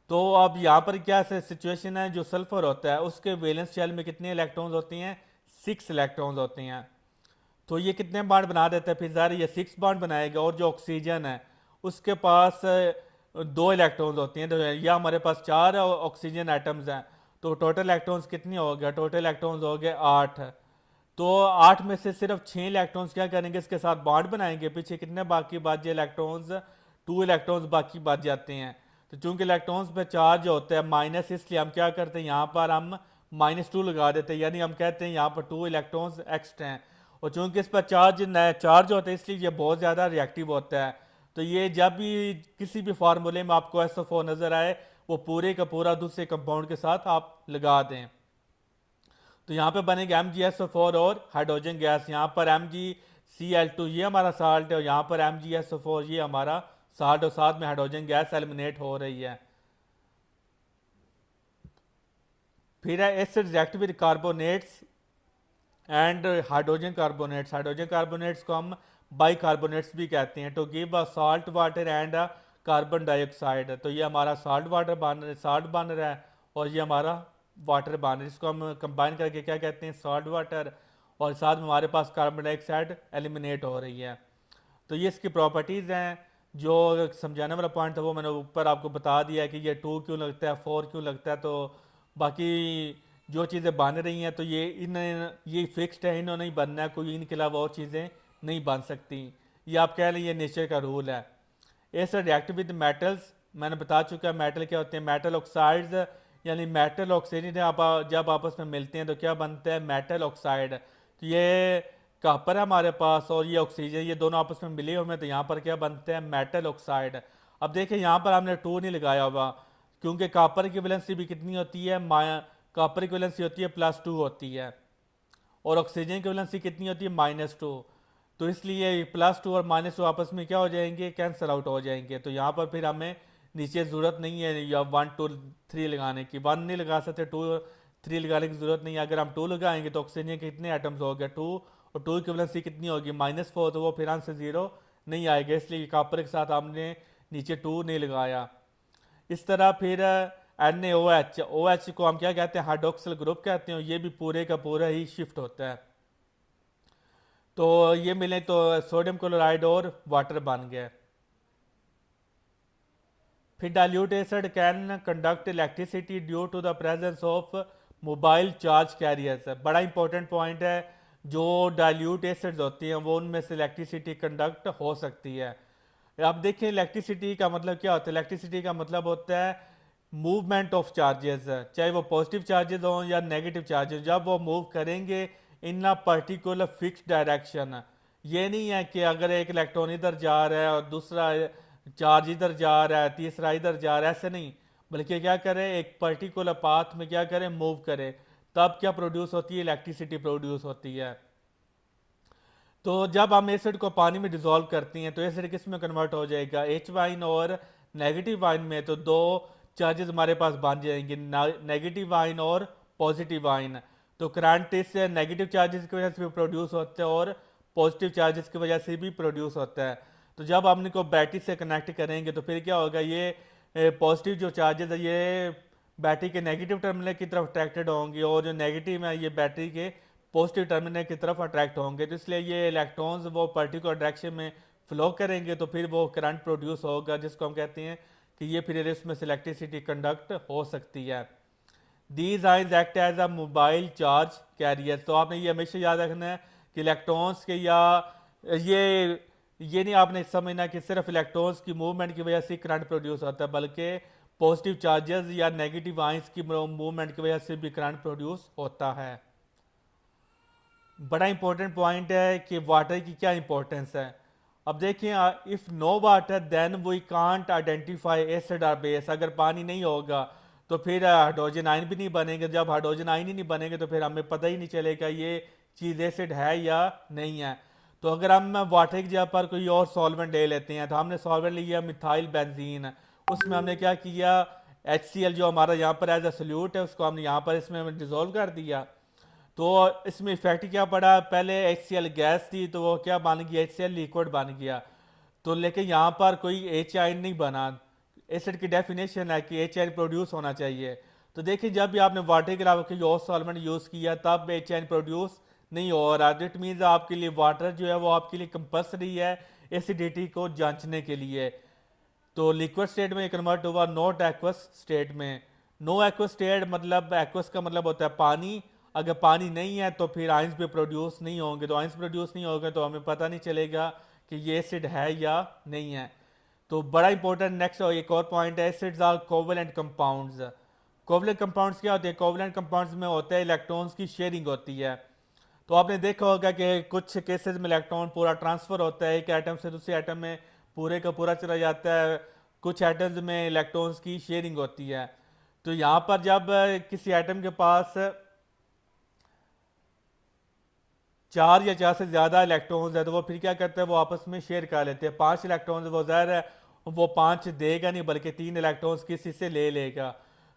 तो अब यहाँ पर क्या सिचुएशन है, जो सल्फर होता है उसके वैलेंस शेल में कितने इलेक्ट्रॉन्स होते हैं, 6 इलेक्ट्रॉन्स होते हैं। तो ये कितने बॉन्ड बना देता है, फिर ज़ाहिर ये 6 बॉन्ड बनाएगा। और जो ऑक्सीजन है उसके पास 2 इलेक्ट्रॉन्स होती हैं, तो यह हमारे पास 4 ऑक्सीजन एटम्स हैं। तो टोटल इलेक्ट्रॉन्स कितने हो गए, टोटल इलेक्ट्रॉन्स हो गए 8। तो 8 में से सिर्फ 6 इलेक्ट्रॉन्स क्या करेंगे, इसके साथ बॉन्ड बनाएंगे, पीछे कितने बाकी बच जाए इलेक्ट्रॉन्स, 2 इलेक्ट्रॉन्स बाकी बच जाते हैं। तो चूंकि इलेक्ट्रॉन्स पे चार्ज होता है माइनस, इसलिए हम क्या करते हैं यहाँ पर हम -2 लगा देते हैं, यानी हम कहते हैं यहाँ पर 2 इलेक्ट्रॉन्स एक्स्ट्रा हैं। और चूंकि इस पर चार्ज होता है इसलिए ये बहुत ज़्यादा रिएक्टिव होता है। तो ये जब भी किसी भी फार्मूले में आपको SO4 नज़र आए, वो पूरे का पूरा दूसरे कंपाउंड के साथ आप लगा दें। तो यहाँ पे बनेगा MgSO4 और हाइड्रोजन गैस। यहाँ पर MgCl2 ये हमारा साल्ट है, और यहाँ पर MgSO4 ये हमारा साल्ट, और साथ में हाइड्रोजन गैस एलिमिनेट हो रही है। फिर है acid react with carbonates and hydrogen carbonates. Hydrogen carbonates को हम बाइकार्बोनेट्स भी कहते हैं। तो give a salt water and a carbon dioxide. तो ये हमारा साल्ट बन रहा है, और ये हमारा वाटर बन रहा है। इसको हम कंबाइन करके क्या कहते हैं, साल्ट वाटर, और साथ में हमारे पास कार्बन डाइऑक्साइड एलिमिनेट हो रही है। तो ये इसकी प्रॉपर्टीज़ हैं। जो समझाने वाला पॉइंट था वो मैंने ऊपर आपको बता दिया कि ये 2 क्यों लगता है, 4 क्यों लगता है। तो बाकी जो चीज़ें बन रही हैं तो ये फिक्स्ड है, इन्होंने नहीं बनना है, कोई इनके अलावा और चीज़ें नहीं बन सकती। ये आप कह लें ये नेचर का रूल है। एसिड रिएक्ट विद मेटल्स, मैंने बता चुका है मेटल क्या होते हैं। मेटल ऑक्साइड्स यानी मेटल ऑक्सीजन जब आपस में मिलते हैं तो क्या बनता है, मेटल ऑक्साइड। तो ये कॉपर है हमारे पास और ये ऑक्सीजन, ये दोनों आपस में मिले हुए हैं, तो यहाँ पर क्या बनते हैं, मेटल ऑक्साइड। अब देखिए यहाँ पर हमने 2 नहीं लगाया हुआ, क्योंकि कॉपर की वैलेंसी भी कितनी होती है, कॉपर की वैलेंसी होती है +2 होती है, और ऑक्सीजन की वैलेंसी कितनी होती है, -2। तो इसलिए +2 और -2 आपस में क्या हो जाएंगे, कैंसिल आउट हो जाएंगे। तो यहाँ पर फिर हमें नीचे ज़रूरत नहीं है या 1 2 3 लगाने की। 1 नहीं लगा सकते, 2 3 लगाने की ज़रूरत नहीं है। अगर हम 2 लगाएंगे तो ऑक्सीजन के कितने एटम्स हो गए, 2, और 2 की वैलेंसी कितनी होगी, -4, तो वो फिर आंसर 0 नहीं आएगा। इसलिए कॉपर के साथ हमने नीचे 2 नहीं लगाया। इस तरह फिर NaOH को हम क्या कहते हैं, हाइड्रोक्सिल ग्रुप कहते हैं। ये भी पूरे का पूरा ही शिफ्ट होता है। तो ये मिले तो सोडियम क्लोराइड और वाटर बन गया। फिर dilute acid can conduct electricity due to the presence of mobile charge carriers. बड़ा इंपॉर्टेंट पॉइंट है। जो डाइल्यूट एसिड्स होती हैं वो उनमें से इलेक्ट्रिसिटी कंडक्ट हो सकती है। अब देखिए इलेक्ट्रिसिटी का मतलब क्या होता है। इलेक्ट्रिसिटी का मतलब होता है मूवमेंट ऑफ चार्जेस, चाहे वो पॉजिटिव चार्जेस हों या नेगेटिव चार्जेस, जब वो मूव करेंगे इन अ पर्टिकुलर फिक्स डायरेक्शन। ये नहीं है कि अगर एक इलेक्ट्रॉन इधर जा रहा है और दूसरा चार्ज इधर जा रहा है, तीसरा इधर जा रहा है, ऐसे नहीं, बल्कि क्या करें, एक पर्टिकुलर पाथ में क्या करें, मूव करें, तब क्या प्रोड्यूस होती है, इलेक्ट्रिसिटी प्रोड्यूस होती है। तो जब हम एसिड को पानी में डिजोल्व करती हैं तो एसिड किस में कन्वर्ट हो जाएगा, H और नेगेटिव आयन में। तो 2 चार्जेस हमारे पास बन जाएंगे, नेगेटिव आयन और पॉजिटिव आयन। तो करंट इस नेगेटिव चार्जेस की वजह से भी प्रोड्यूस होता है और पॉजिटिव चार्जेस की वजह से भी प्रोड्यूस होता है। तो जब हम इनको बैटरी से कनेक्ट करेंगे तो फिर क्या होगा, ये पॉजिटिव जो चार्जेस है ये बैटरी के नेगेटिव टर्मिनल की तरफ अट्रैक्टेड होंगे, और जो नेगेटिव है ये बैटरी के पॉजिटिव टर्मिनल की तरफ अट्रैक्ट होंगे। तो इसलिए ये इलेक्ट्रॉन्स वो पर्टिकुलर डायरेक्शन में फ्लो करेंगे, तो फिर वो करंट प्रोड्यूस होगा, जिसको हम कहते हैं कि ये फिर इसमें से इलेक्ट्रिसिटी कंडक्ट हो सकती है। These ions act as a mobile charge carrier. तो आपने ये हमेशा याद रखना है कि इलेक्ट्रॉन्स के या ये नहीं आपने समझना कि सिर्फ इलेक्ट्रॉन्स की मूवमेंट की वजह से करंट प्रोड्यूस होता है, बल्कि पॉजिटिव चार्जेस या नेगेटिव आइंस की मूवमेंट की वजह से भी करंट प्रोड्यूस होता है। बड़ा इंपॉर्टेंट पॉइंट है कि वाटर की क्या इंपॉर्टेंस है। अब देखिए, if no water then we can't identify acid और बेस। अगर पानी नहीं होगा तो फिर हाइड्रोजन आयन भी नहीं बनेंगे। जब हाइड्रोजन आयन ही नहीं बनेंगे तो फिर हमें पता ही नहीं चलेगा ये चीज़ एसिड है या नहीं है। तो अगर हम वाटर की जगह पर कोई और सॉल्वेंट ले लेते हैं, तो हमने सॉल्वेंट लिया मिथाइल बेंजीन, उसमें हमने क्या किया, HCl जो हमारा यहाँ पर एज अ सोल्यूट है उसको हमने यहाँ पर इसमें डिजोल्व कर दिया। तो इसमें इफेक्ट क्या पड़ा, पहले HCl गैस थी तो वो क्या बन गया, HCl लिक्विड बन गया। तो लेकिन यहाँ पर कोई H आयन नहीं बना। एसिड की डेफिनेशन है कि H आयन प्रोड्यूस होना चाहिए। तो देखिए जब भी आपने वाटर के अलावा कोई और सॉल्वेंट यूज़ किया तब H आयन प्रोड्यूस नहीं हो रहा। इट मीन्स आपके लिए वाटर जो है वो आपके लिए कंपल्सरी है एसिडिटी को जांचने के लिए। तो लिक्विड स्टेट में कन्वर्ट हुआ, नॉट एक्वस स्टेट में। नो एक्वस स्टेट मतलब, एक्वस का मतलब होता है पानी। अगर पानी नहीं है तो फिर आइंस भी प्रोड्यूस नहीं होंगे। तो आइंस प्रोड्यूस नहीं होंगे तो हमें पता नहीं चलेगा कि ये एसिड है या नहीं है। तो बड़ा इंपॉर्टेंट नेक्स्ट एक और पॉइंट है, acids are covalent compounds. Covalent compounds क्या होते हैं? कोवेलेंट कंपाउंड्स में होता है इलेक्ट्रॉन्स की शेयरिंग होती है। तो आपने देखा होगा कि कुछ केसेस में इलेक्ट्रॉन पूरा ट्रांसफर होता है, एक एटम से दूसरे एटम में पूरे का पूरा चला जाता है। कुछ एटम्स में इलेक्ट्रॉन्स की शेयरिंग होती है। तो यहाँ पर जब किसी एटम के पास चार या चार से ज़्यादा इलेक्ट्रॉन्स है तो वो फिर क्या करते हैं, वो आपस में शेयर कर लेते हैं। पांच इलेक्ट्रॉन्स वो ज़ाहिर है वो पांच देगा नहीं, बल्कि तीन इलेक्ट्रॉन्स किसी से ले लेगा।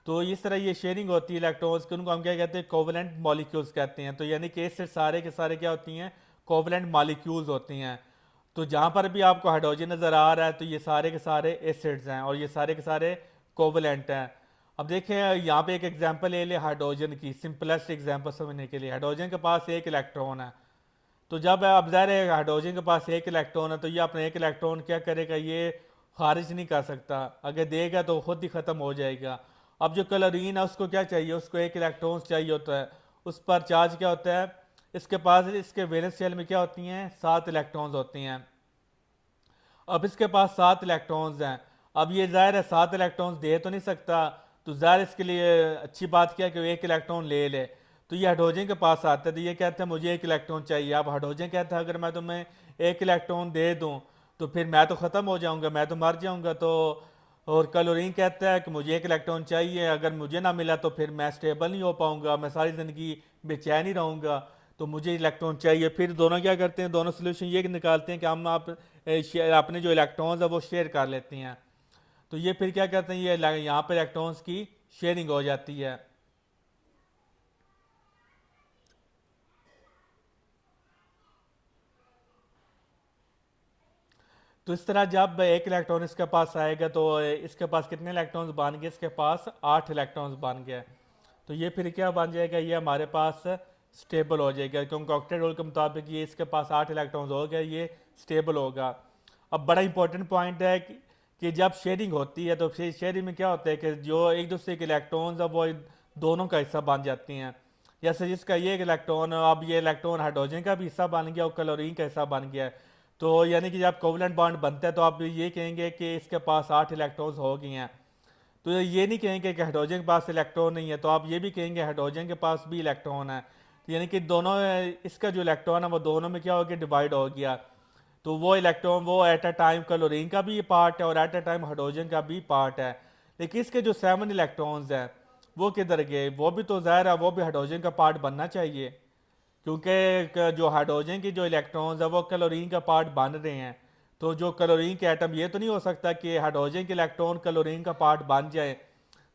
तो इस तरह ये शेयरिंग होती है इलेक्ट्रॉन्स की, उनको हम क्या कहते हैं, कोवलेंट मॉलिक्यूल्स कहते हैं। तो यानी कि इससे सारे के सारे क्या होती हैं, कोवलेंट मॉलिक्यूल्स होती हैं। तो जहाँ पर भी आपको हाइड्रोजन नज़र आ रहा है तो ये सारे के सारे एसिड्स हैं और ये सारे के सारे कोवलेंट हैं। अब देखें यहाँ पे एक एग्जांपल ले ले हाइड्रोजन की, सिंपलेस्ट एग्जांपल समझने के लिए। हाइड्रोजन के पास एक इलेक्ट्रॉन है। तो जब अब ज़ाहिर है हाइड्रोजन के पास एक इलेक्ट्रॉन है तो ये अपना एक इलेक्ट्रॉन क्या करेगा, ये खारिज नहीं कर सकता। अगर देगा तो खुद ही ख़त्म हो जाएगा। अब जो क्लोरीन है उसको क्या चाहिए, उसको एक इलेक्ट्रॉन चाहिए होता है। उस पर चार्ज क्या होता है, इसके पास इसके वैलेंस शेल में क्या होती हैं, 7 इलेक्ट्रॉन्स होती हैं। अब इसके पास 7 इलेक्ट्रॉन्स हैं। अब ये ज़ाहिर है 7 इलेक्ट्रॉन्स दे तो नहीं सकता, तो ज़ाहिर इसके लिए अच्छी बात क्या है कि वो एक इलेक्ट्रॉन ले ले। तो ये हाइड्रोजन के पास आता है तो ये कहता है मुझे एक इलेक्ट्रॉन चाहिए। अब हाइड्रोजन कहता है अगर मैं तुम्हें एक इलेक्ट्रॉन दे दूं तो फिर मैं तो ख़त्म हो जाऊंगा, मैं तो मर जाऊंगा। तो और क्लोरीन कहता है कि मुझे एक इलेक्ट्रॉन चाहिए, अगर मुझे ना मिला तो फिर मैं स्टेबल नहीं हो पाऊंगा, मैं सारी ज़िंदगी बेचैन ही रहूंगा, तो मुझे इलेक्ट्रॉन चाहिए। फिर दोनों क्या करते हैं, दोनों सोल्यूशन ये निकालते हैं कि हम आप अपने जो इलेक्ट्रॉन्स है वो शेयर कर लेते हैं। तो ये फिर क्या करते हैं, ये यहाँ पर इलेक्ट्रॉन्स की शेयरिंग हो जाती है। तो इस तरह जब एक इलेक्ट्रॉन इसके पास आएगा तो इसके पास कितने इलेक्ट्रॉन्स बन गए, इसके पास 8 इलेक्ट्रॉन्स बन गए। तो ये फिर क्या बन जाएगा, ये हमारे पास स्टेबल हो जाएगा, क्योंकि ऑक्टेट रूल के मुताबिक ये इसके पास 8 इलेक्ट्रॉन्स हो गए, ये स्टेबल होगा। अब बड़ा इंपॉर्टेंट पॉइंट है कि जब शेयरिंग होती है तो शेयरिंग में क्या होता है कि जो एक दूसरे के इलेक्ट्रॉन्स है वो दोनों का हिस्सा बन जाती हैं। जैसे जिसका ये एक इलेक्ट्रॉन, अब ये इलेक्ट्रॉन हाइड्रोजन का भी हिस्सा बन गया और क्लोरीन का हिस्सा बन गया है। तो यानी कि जब कोवलेंट बॉन्ड बनता है तो आप ये कहेंगे कि इसके पास 8 इलेक्ट्रॉन्स हो गए हैं। तो ये नहीं कहेंगे कि हाइड्रोजन के पास इलेक्ट्रॉन नहीं है, तो आप ये भी कहेंगे हाइड्रोजन के पास भी इलेक्ट्रॉन है। तो यानी कि दोनों, इसका जो इलेक्ट्रॉन है वो दोनों में क्या हो गया, डिवाइड हो गया। तो वो इलेक्ट्रॉन वो एट अ टाइम क्लोरीन का भी पार्ट है और एट अ टाइम हाइड्रोजन का भी पार्ट है। लेकिन इसके जो 7 इलेक्ट्रॉन्स हैं वो किधर गए, वो भी तो ज़ाहिर है वो भी हाइड्रोजन का पार्ट बनना चाहिए, क्योंकि जो हाइड्रोजन की जो इलेक्ट्रॉन्स है वो क्लोरीन का पार्ट बन रहे हैं। तो जो क्लोरीन के एटम, ये तो नहीं हो सकता कि हाइड्रोजन के इलेक्ट्रॉन क्लोरीन का पार्ट बन जाए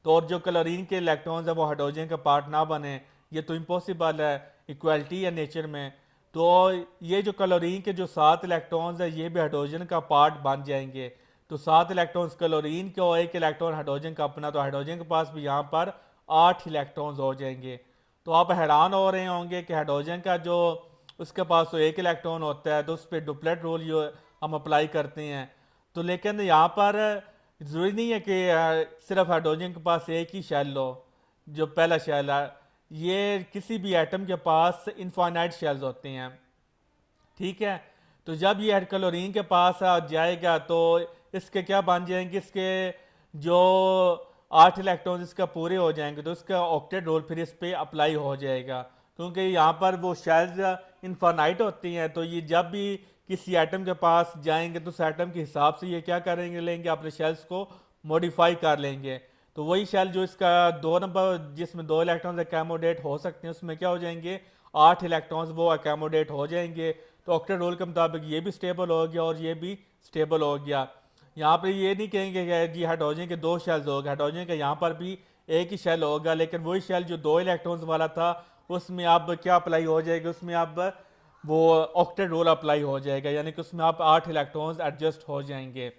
तो और जो क्लोरीन के इलेक्ट्रॉन्स है वो हाइड्रोजन का पार्ट ना बने, ये तो इम्पॉसिबल है, इक्वालिटी है नेचर में। तो ये जो क्लोरीन के जो 7 इलेक्ट्रॉन्स है ये भी हाइड्रोजन का पार्ट बन जाएंगे। तो 7 इलेक्ट्रॉन्स क्लोरीन के और एक इलेक्ट्रॉन हाइड्रोजन का अपना, तो हाइड्रोजन के पास भी यहाँ पर 8 इलेक्ट्रॉन्स हो जाएंगे। तो आप हैरान हो रहे होंगे कि हाइड्रोजन का जो उसके पास तो एक इलेक्ट्रॉन होता है तो उस पर डुप्लेट रूल जो हम अप्लाई करते हैं। तो लेकिन यहाँ पर ज़रूरी नहीं है कि सिर्फ हाइड्रोजन के पास एक ही शेल हो। जो पहला शेल है, ये किसी भी एटम के पास इनफाइनाइट शेल्स होते हैं, ठीक है। तो जब ये क्लोरीन के पास जाएगा तो इसके क्या बन जाएंगे, इसके जो 8 इलेक्ट्रॉन इसका पूरे हो जाएंगे तो इसका ऑक्टेट रोल फिर इस पे अप्लाई हो जाएगा, क्योंकि यहाँ पर वो शेल्स इनफाइनाइट होती हैं। तो ये जब भी किसी एटम के पास जाएंगे तो उस एटम के हिसाब से ये क्या करेंगे, लेंगे अपने शेल्स को मॉडिफाई कर लेंगे। तो वही शेल जो इसका 2 नंबर जिसमें 2 इलेक्ट्रॉन्स अकोमोडेट हो सकते हैं उसमें क्या हो जाएंगे, 8 इलेक्ट्रॉन्स वो अकोमोडेट हो जाएंगे। तो ऑक्टेट रोल के मुताबिक ये भी स्टेबल हो गया और ये भी स्टेबल हो गया। यहाँ पर ये नहीं कहेंगे कि जी हाइड्रोजन के 2 शेल्स हो गए, हाइड्रोजन का यहाँ पर भी एक ही शेल होगा, लेकिन वही शेल जो 2 इलेक्ट्रॉन्स वाला था उसमें अब क्या अप्लाई हो जाएगा, उसमें अब वो ऑक्टेट रोल अप्लाई हो जाएगा, यानी कि उसमें आप 8 इलेक्ट्रॉन्स एडजस्ट हो जाएंगे।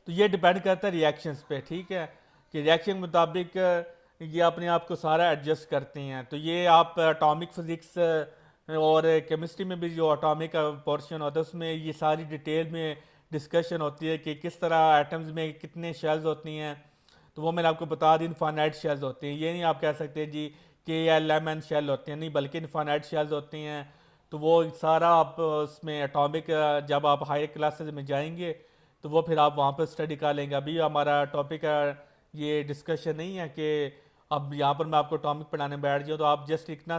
तो ये डिपेंड करता है रिएक्शंस पे, ठीक है, कि रिएक्शन के मुताबिक ये अपने आप को सारा एडजस्ट करते हैं। तो ये आप एटॉमिक फिजिक्स और केमिस्ट्री में भी जो एटॉमिक पोर्शन होता है उसमें ये सारी डिटेल में डिस्कशन होती है कि किस तरह एटम्स में कितने शेल्स होती हैं। तो वो मैंने आपको बता दी, इनफाइनाइट शेल्स होती हैं। ये नहीं आप कह सकते जी के एल एम एन शेल होती हैं, नहीं, बल्कि इनफाइनाइट शेल्स होती हैं। तो वो सारा आप उसमें एटॉमिक जब आप हायर क्लासेस में जाएंगे तो वो फिर आप वहाँ पर स्टडी कर लेंगे। अभी हमारा टॉपिक का ये डिस्कशन नहीं है कि अब यहाँ पर मैं आपको टॉपिक पढ़ाने बैठ जाऊँ, तो आप जस्ट इतना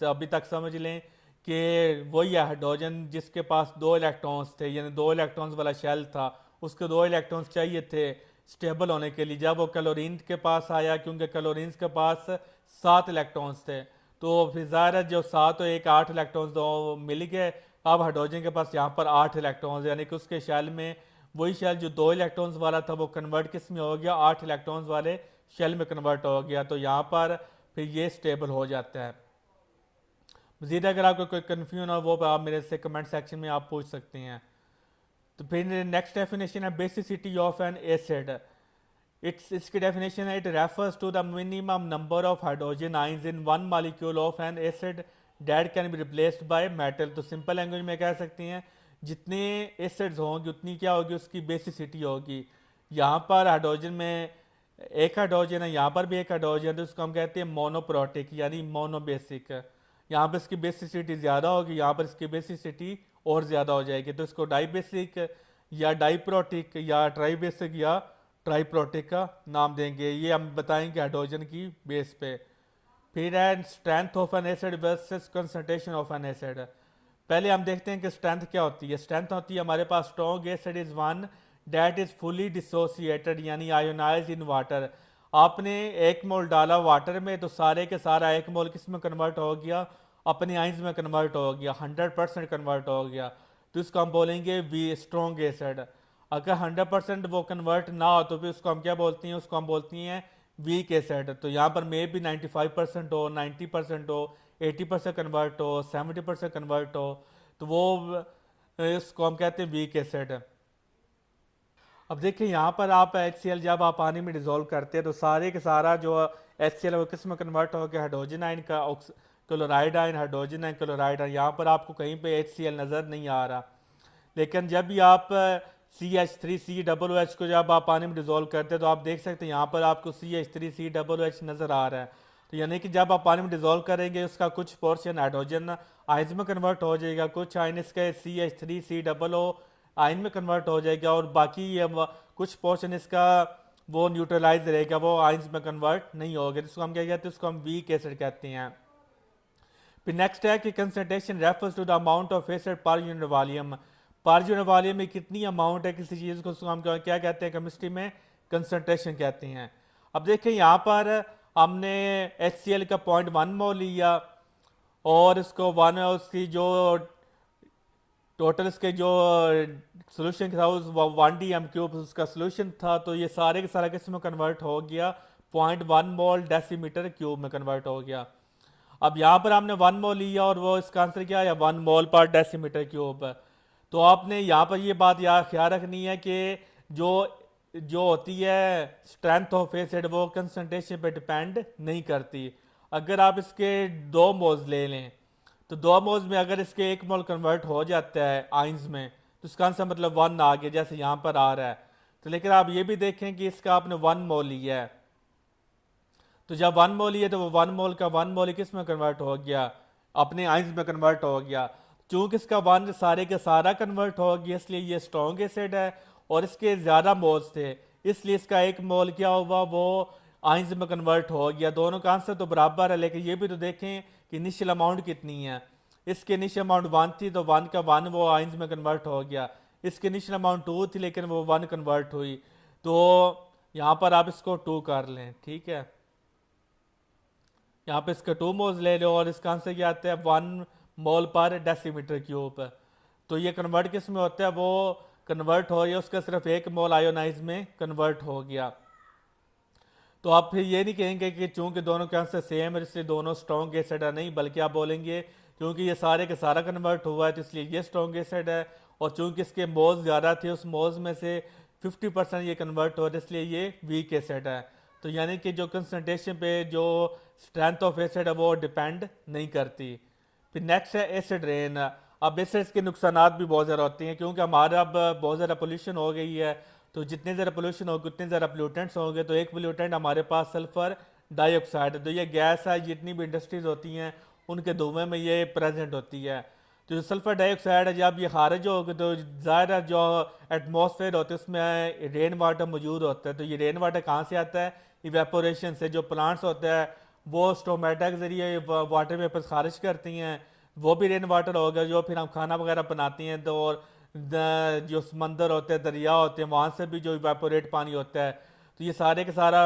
अभी तक समझ लें कि वही है हाइड्रोजन जिसके पास दो इलेक्ट्रॉन्स थे, यानी दो इलेक्ट्रॉन्स वाला शेल था, उसके दो इलेक्ट्रॉन्स चाहिए थे स्टेबल होने के लिए। जब वो क्लोरीन के पास आया, क्योंकि क्लोरीन के पास 7 इलेक्ट्रॉन्स थे, तो फिर ज़ाहिर है जो 7 और एक 8 इलेक्ट्रॉन्स दो मिल गए। अब हाइड्रोजन के पास यहाँ पर 8 इलेक्ट्रॉन्स, यानी कि उसके शेल में वही शेल जो 2 इलेक्ट्रॉन्स वाला था वो कन्वर्ट किस में हो गया, 8 इलेक्ट्रॉन्स वाले शेल में कन्वर्ट हो गया। तो यहाँ पर फिर ये स्टेबल हो जाता है। मजीद अगर आपको कोई कन्फ्यूजन हो वो आप मेरे से कमेंट सेक्शन में आप पूछ सकते हैं। तो फिर नेक्स्ट डेफिनेशन है बेसिसिटी ऑफ एन एसिड। इसकी डेफिनेशन है, it refers to the minimum number of hydrogen ions in one molecule of an acid that can be replaced by metal. तो सिंपल लैंग्वेज में कह सकते हैं जितने एसिड्स होंगे उतनी क्या होगी, उसकी बेसिसिटी होगी। यहाँ पर हाइड्रोजन में एक हाइड्रोजन है, यहाँ पर भी एक हाइड्रोजन है, तो उसको हम कहते हैं मोनोप्रोटिक यानी मोनोबेसिक। यहाँ पर इसकी बेसिसिटी ज़्यादा होगी, यहाँ पर इसकी बेसिसिटी और ज़्यादा हो जाएगी। तो इसको डाइबेसिक या डाइप्रोटिक या ट्राइबेसिक या ट्राइप्रोटिक का नाम देंगे। ये हम बताएंगे हाइड्रोजन की बेस पे। फिर है strength of an acid versus concentration of an acid. पहले हम देखते हैं कि स्ट्रेंथ क्या होती है। स्ट्रेंथ होती है हमारे पास strong acid is one that is fully dissociated यानी आयोनाइज इन वाटर। आपने 1 मोल डाला वाटर में तो सारे के सारा 1 मोल किस में कन्वर्ट हो गया, अपने आइंस में कन्वर्ट हो गया, 100% कन्वर्ट हो गया। तो इसको हम बोलेंगे वी स्ट्रॉन्ग एसिड। अगर 100% वो कन्वर्ट ना हो तो फिर उसको हम क्या बोलती हैं, उसको हम बोलती हैं वीक एसिड। तो यहाँ पर मे भी 95% हो, 90% हो, 80% कन्वर्ट हो, 70% कन्वर्ट हो, तो वो इसको हम कहते हैं वीक एसिड। अब देखिए यहाँ पर आप HCl जब आप पानी में डिजोल्व करते हैं तो सारे के सारा जो HCl वो किस में कन्वर्ट हो गया, हाइड्रोजन आयन का chloride ion, hydrogen ion, chloride ion. यहाँ पर आपको कहीं पे HCl नज़र नहीं आ रहा। लेकिन जब भी आप CH3COOH को जब आप पानी में डिजोल्व करते हैं तो आप देख सकते हैं यहाँ पर आपको CH3COOH नज़र आ रहा है। तो यानी कि जब आप पानी में डिजोल्व करेंगे उसका कुछ पोर्शन हाइड्रोजन आयन्स में कन्वर्ट हो जाएगा, कुछ आयन इसके CH3COO आयन में कन्वर्ट हो जाएगा, और बाकी कुछ पोर्शन इसका वो न्यूट्रलाइज रहेगा, वो आयन्स में कन्वर्ट नहीं होगा। जिसको हम क्या कहते हैं, उसको हम वीक एसिड कहते हैं। फिर नेक्स्ट है कि concentration refers to the amount of acid per unit volume. Per unit volume में कितनी अमाउंट है किसी चीज़ को, उसको हम क्या कहते हैं, केमिस्ट्री में कंसंट्रेशन कहते हैं। अब देखिए यहाँ पर हमने HCl का 0.1 मोल लिया और इसको वन उसकी जो टोटल इसके जो सोल्यूशन था उस 1 dm³ उसका सोल्यूशन था, तो ये सारे के सारा किस में कन्वर्ट हो गया, 0.1 मोल डेसीमीटर क्यूब में कन्वर्ट हो गया। अब यहाँ पर हमने 1 मोल लिया और वो इसका आंसर क्या है, 1 मोल पर डेसीमीटर क्यूब। तो आपने यहाँ पर ये बात याद ख्याल रखनी है कि जो जो होती है स्ट्रेंथ ऑफ एसिड वो कंसंट्रेशन पे डिपेंड नहीं करती। अगर आप इसके 2 मोल्स ले लें तो 2 मोल्स में अगर इसके 1 मोल कन्वर्ट हो जाता है आइंस में तो इसका आंसर मतलब 1 आ गया, जैसे यहाँ पर आ रहा है। तो लेकिन आप ये भी देखें कि इसका आपने 1 मोल लिया है, तो जब 1 मोल लिया तो वो 1 मोल का 1 मोल किस में कन्वर्ट हो गया, अपने आइंस में कन्वर्ट हो गया। चूंकि इसका 1 सारे के सारा कन्वर्ट हो गया इसलिए ये स्ट्रॉन्ग एसिड है, और इसके ज़्यादा मोल्स थे इसलिए इसका 1 मोल क्या हुआ, वो आइंस में कन्वर्ट हो गया। दोनों का आंसर तो बराबर है, लेकिन ये भी तो देखें कि इनिशियल अमाउंट कितनी है। इसके इनिशियल अमाउंट 1 थी तो 1 का 1 वो आइंस में कन्वर्ट हो गया। इसके इनिशियल अमाउंट 2 थी लेकिन वो 1 कन्वर्ट हुई। तो यहाँ पर आप इसको 2 कर लें, ठीक है। यहाँ पे इसका 2 मोल्स ले लो और इसका आंसर क्या आता है, 1 मोल पर डेसीमीटर क्यूब। तो ये कन्वर्ट किस में होता है, वो कन्वर्ट हो गया, उसका सिर्फ 1 मोल आयोनाइज में कन्वर्ट हो गया। तो आप फिर ये नहीं कहेंगे कि चूंकि दोनों के आंसर सेम है इसलिए दोनों स्ट्रॉन्ग एसिड है, नहीं, बल्कि आप बोलेंगे क्योंकि ये सारे के सारा कन्वर्ट हुआ है तो इसलिए ये स्ट्रॉन्ग एसिड है, और चूंकि इसके मोल्स ज़्यादा थे उस मोल्स में से 50% ये कन्वर्ट हो रहा है इसलिए ये वीक एसिड है। तो यानी कि जो कंसंट्रेशन पे जो स्ट्रेंथ ऑफ एसिड है वो डिपेंड नहीं करती। फिर नेक्स्ट है एसिड रेन। अब एसिड्स के नुकसानात भी बहुत ज़्यादा होते हैं क्योंकि हमारा अब बहुत ज़्यादा पोल्यूशन हो गई है, तो जितने ज़्यादा पोल्यूशन होगा उतने ज़्यादा पोल्यूटेंट्स होंगे। तो एक पोल्यूटेंट हमारे पास सल्फर डाइऑक्साइड है, तो ये गैस है, जितनी भी इंडस्ट्रीज होती हैं उनके धुएं में ये प्रेजेंट होती है। तो जो सल्फर डाइऑक्साइड है जब ये खारिज होगा तो ज़्यादा जो एटमॉस्फेयर होता है उसमें रेन वाटर मौजूद होता है। तो ये रेन वाटर कहाँ से आता है? इवेपोरेशन से। जो प्लांट्स होता है वो स्टोमेटा के ज़रिए वाटर वेपर खारिज करती हैं, वो भी रेन वाटर होगा जो फिर हम खाना वगैरह बनाती हैं। तो और जो समंदर होते हैं, दरिया होते हैं, वहाँ से भी जो इवेपोरेट पानी होता है तो ये सारे का सारा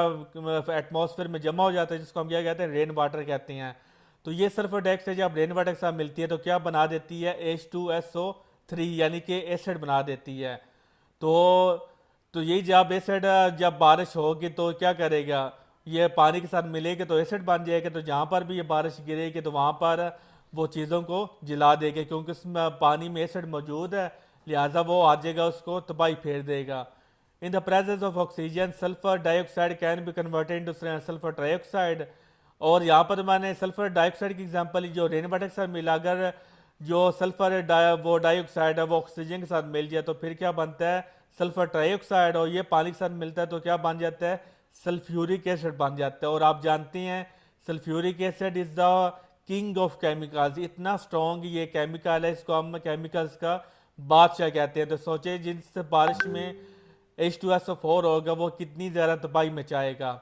एटमॉस्फेयर में जमा हो जाता है, जिसको हम क्या कहते हैं? रेन वाटर कहते हैं। तो ये सल्फर डाइऑक्साइड जब रेन वाटर के साथ मिलती है तो क्या बना देती है? H2SO3 यानी कि एसिड बना देती है। तो तो यही जब एसिड जब बारिश होगी तो क्या करेगा? ये पानी के साथ मिलेगा तो एसिड बन जाएगा। तो जहाँ पर भी ये बारिश गिरेगी तो वहाँ पर वो चीज़ों को जला देगा, क्योंकि उसमें पानी में एसिड मौजूद है, लिहाजा वो आ जाएगा, उसको तबाही फेर देगा। In the presence of oxygen sulphur dioxide can be converted into sulphur trioxide. और यहाँ पर मैंने सल्फर डाइऑक्साइड की एग्जांपल जो रेन वाटर के साथ मिला, अगर जो वो डाइऑक्साइड है वो ऑक्सीजन के साथ मिल जाए तो फिर क्या बनता है? Sulphur trioxide. और ये पानी के साथ मिलता है तो क्या बन जाता है? सल्फ्यूरिक एसिड बन जाता है। और आप जानते हैं sulphuric acid is the king of chemicals. इतना स्ट्रॉन्ग ये केमिकल है, इसको हम केमिकल्स का बादशाह कहते हैं। तो सोचे जिस बारिश में H2SO4 होगा वो कितनी ज़्यादा तबाही मचाएगा।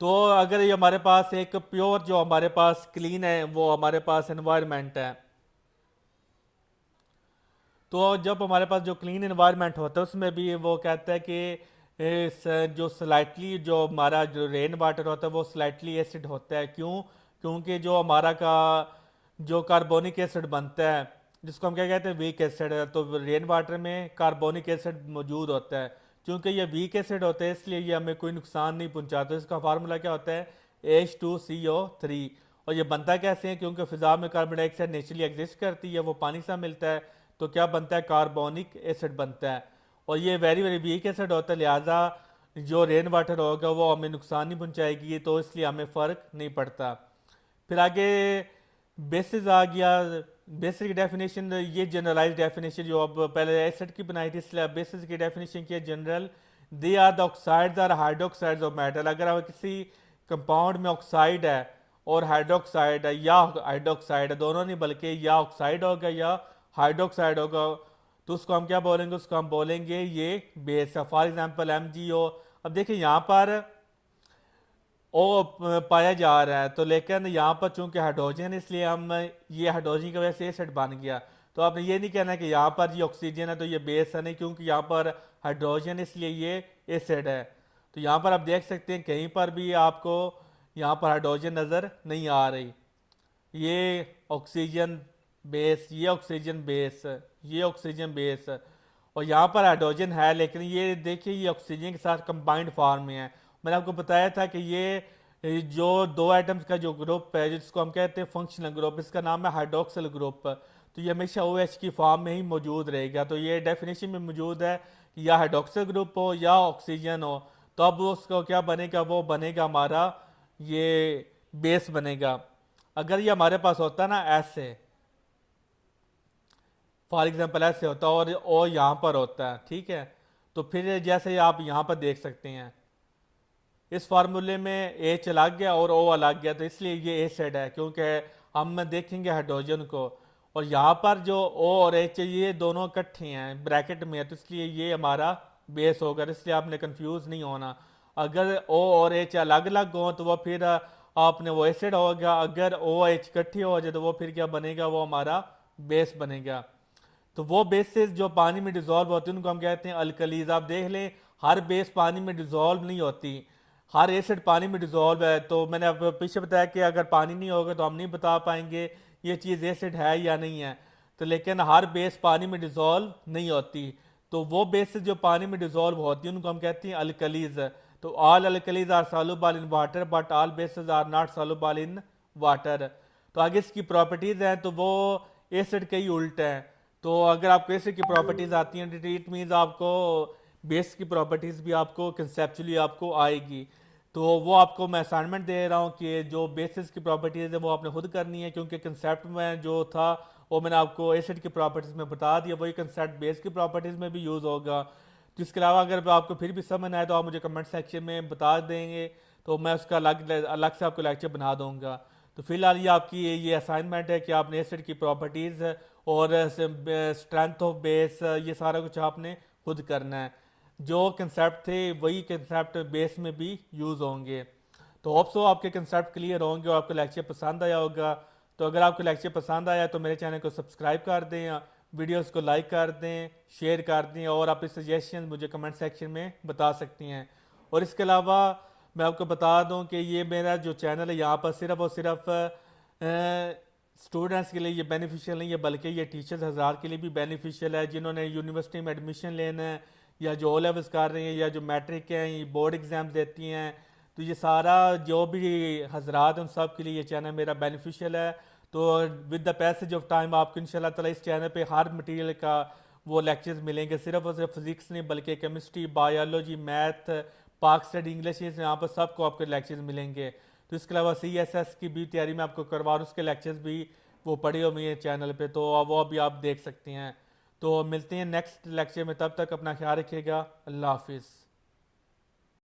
तो अगर ये हमारे पास एक प्योर जो हमारे पास क्लीन है वो हमारे पास एनवायरनमेंट है, तो जब हमारे पास जो क्लीन एनवायरनमेंट होता है उसमें भी वो कहता है कि जो स्लाइटली जो हमारा जो रेन वाटर होता है वो स्लाइटली एसिड होता है। क्यों? क्योंकि जो हमारा का जो कार्बोनिक एसिड बनता है जिसको हम क्या कहते हैं? वीक एसिड है। तो रेन वाटर में कार्बोनिक एसिड मौजूद होता है। क्योंकि ये वीक एसिड होते हैं इसलिए ये हमें कोई नुकसान नहीं पहुंचाते। इसका फार्मूला क्या होता है? H2CO3। और ये बनता कैसे है? क्योंकि फिजा में कार्बन डाइऑक्साइड नेचुरली एग्जिस्ट करती है, वो पानी से मिलता है तो क्या बनता है? कार्बोनिक एसिड बनता है। और ये वेरी वेरी वीक एसिड होता है, लिहाजा जो रेन वाटर होगा वो हमें नुकसान नहीं पहुंचाएगी, तो इसलिए हमें फ़र्क नहीं पड़ता। फिर आगे बेसिस आ गया। बेसिस की डेफिनेशन, ये जनरलाइज डेफिनेशन जो अब पहले एसिड की बनाई थी इसलिए बेसिस की डेफिनेशन की है general. They are the oxides or hydroxides of metal. अगर आप किसी कंपाउंड में ऑक्साइड है और हाइड्रोक्साइड है या हाइड्रोक्साइड है, दोनों नहीं बल्कि या ऑक्साइड होगा या हाइड्रोक्साइड होगा, तो उसको हम क्या बोलेंगे? उसको हम बोलेंगे ये बेस है। For example MgO। अब देखिए यहाँ पर पाया जा रहा है, तो लेकिन यहाँ पर चूंकि हाइड्रोजन इसलिए हम ये हाइड्रोजन की वजह से एसिड बन गया। तो आपने ये नहीं कहना कि यहाँ पर ये ऑक्सीजन है तो ये बेस है, नहीं, क्योंकि यहाँ पर हाइड्रोजन इसलिए ये एसिड है। तो यहाँ पर आप देख सकते हैं कहीं पर भी आपको यहाँ पर हाइड्रोजन नज़र नहीं आ रही। ये ऑक्सीजन बेस, ये ऑक्सीजन बेस, ये ऑक्सीजन बेस, और यहाँ पर हाइड्रोजन है लेकिन ये देखिए ये ऑक्सीजन के साथ कंबाइंड फॉर्म में है। मैंने आपको बताया था कि ये जो दो एटम्स का जो ग्रुप है जिसको हम कहते हैं फंक्शनल ग्रुप, इसका नाम है हाइड्रोक्सिल ग्रुप। तो ये हमेशा OH की फॉर्म में ही मौजूद रहेगा। तो ये डेफिनेशन में मौजूद है कि या हाइड्रोक्सिल ग्रुप हो या ऑक्सीजन हो, तो अब उसको क्या बनेगा? वो बनेगा हमारा ये बेस बनेगा। अगर ये हमारे पास होता ना ऐसे, फॉर एग्जाम्पल ऐसे होता और ओ यहाँ पर होता है, ठीक है, तो फिर जैसे आप यहाँ पर देख सकते हैं इस फार्मूले में H अलग गया और O अलग गया, तो इसलिए ये एसिड है, क्योंकि हम देखेंगे हाइड्रोजन को और यहाँ पर जो O और H ये दोनों इकट्ठे हैं ब्रैकेट में है, तो इसलिए ये हमारा बेस होगा। इसलिए आपने कंफ्यूज नहीं होना। अगर O और H अलग अलग हो तो वो फिर आपने वो एसिड होगा, अगर OH इकट्ठी हो जाए तो वो फिर क्या बनेगा? वो हमारा बेस बनेगा। तो वो बेसेस जो पानी में डिजोल्व होती हैं उनको हम कहते हैं अल्कलीज। आप देख लें हर बेस पानी में डिजोल्व नहीं होती, हर एसिड पानी में डिजोल्व है। तो मैंने अब पीछे बताया कि अगर पानी नहीं होगा तो हम नहीं बता पाएंगे ये चीज़ एसिड है या नहीं है। तो लेकिन हर बेस पानी में डिजोल्व नहीं होती, तो वो बेसिस जो पानी में डिजोल्व होती हैं उनको हम कहते हैं अल्कलीज। तो all alkalis are soluble in water but all bases are not soluble in water. तो आगे इसकी प्रॉपर्टीज हैं तो वो एसिड के ही उल्ट हैं। तो अगर आपको एसिड की प्रॉपर्टीज आती हैं तो इट मीन्स आपको बेस की प्रॉपर्टीज भी आपको कंसेप्चुअली आपको आएगी। तो वो आपको मैं असाइनमेंट दे रहा हूँ कि जो बेसिस की प्रॉपर्टीज है वो आपने खुद करनी है, क्योंकि कंसेप्ट में जो था वो मैंने आपको एसिड की प्रॉपर्टीज में बता दिया, वही कंसेप्ट बेस की प्रॉपर्टीज में भी यूज़ होगा। तो इसके अलावा अगर आपको फिर भी समझ आए तो आप मुझे कमेंट सेक्शन में बता देंगे, तो मैं उसका अलग अलग से आपको लेक्चर बना दूंगा। तो फिलहाल ये आपकी ये असाइनमेंट है कि आपने एसिड की प्रॉपर्टीज़ और स्ट्रेंथ ऑफ बेस ये सारा कुछ आपने खुद करना है। जो कंसेप्ट थे वही कंसेप्ट बेस में भी यूज़ होंगे। तो होप सो आपके कंसेप्ट क्लियर होंगे और आपको लेक्चर पसंद आया होगा। तो अगर आपको लेक्चर पसंद आया तो मेरे चैनल को सब्सक्राइब कर दें, वीडियोस को लाइक कर दें, शेयर कर दें और अपने सजेशन मुझे कमेंट सेक्शन में बता सकती हैं। और इसके अलावा मैं आपको बता दूं कि ये मेरा जो चैनल है यहाँ पर सिर्फ और सिर्फ स्टूडेंट्स के लिए ये बेनिफिशियल नहीं है, बल्कि ये टीचर्स हज़ार के लिए भी बेनिफिशियल है जिन्होंने यूनिवर्सिटी में एडमिशन लेना है या जो ओ लेवल्स कर रही हैं या जो मैट्रिक हैं, ये बोर्ड एग्ज़ाम देती हैं। तो ये सारा जो भी हजरात उन सब के लिए ये चैनल मेरा बेनिफिशियल है। तो with the passage of time आपको इंशाल्लाह ताला इस चैनल पे हर मटेरियल का वो लेक्चर्स मिलेंगे, सिर्फ और सिर्फ फिजिक्स नहीं बल्कि केमिस्ट्री, बायोलॉजी, मैथ, पाक स्टडी, इंग्लिश, यहाँ पर सबको आपको लेक्चर्स मिलेंगे। तो इसके अलावा CSS की भी तैयारी मैं आपको करवा रहा हूँ, उसके लेक्चर्स भी वो पड़े हुए हैं चैनल पे, तो वो भी आप देख सकते हैं। तो मिलते हैं नेक्स्ट लेक्चर में, तब तक अपना ख्याल रखिएगा। अल्लाह हाफिज़।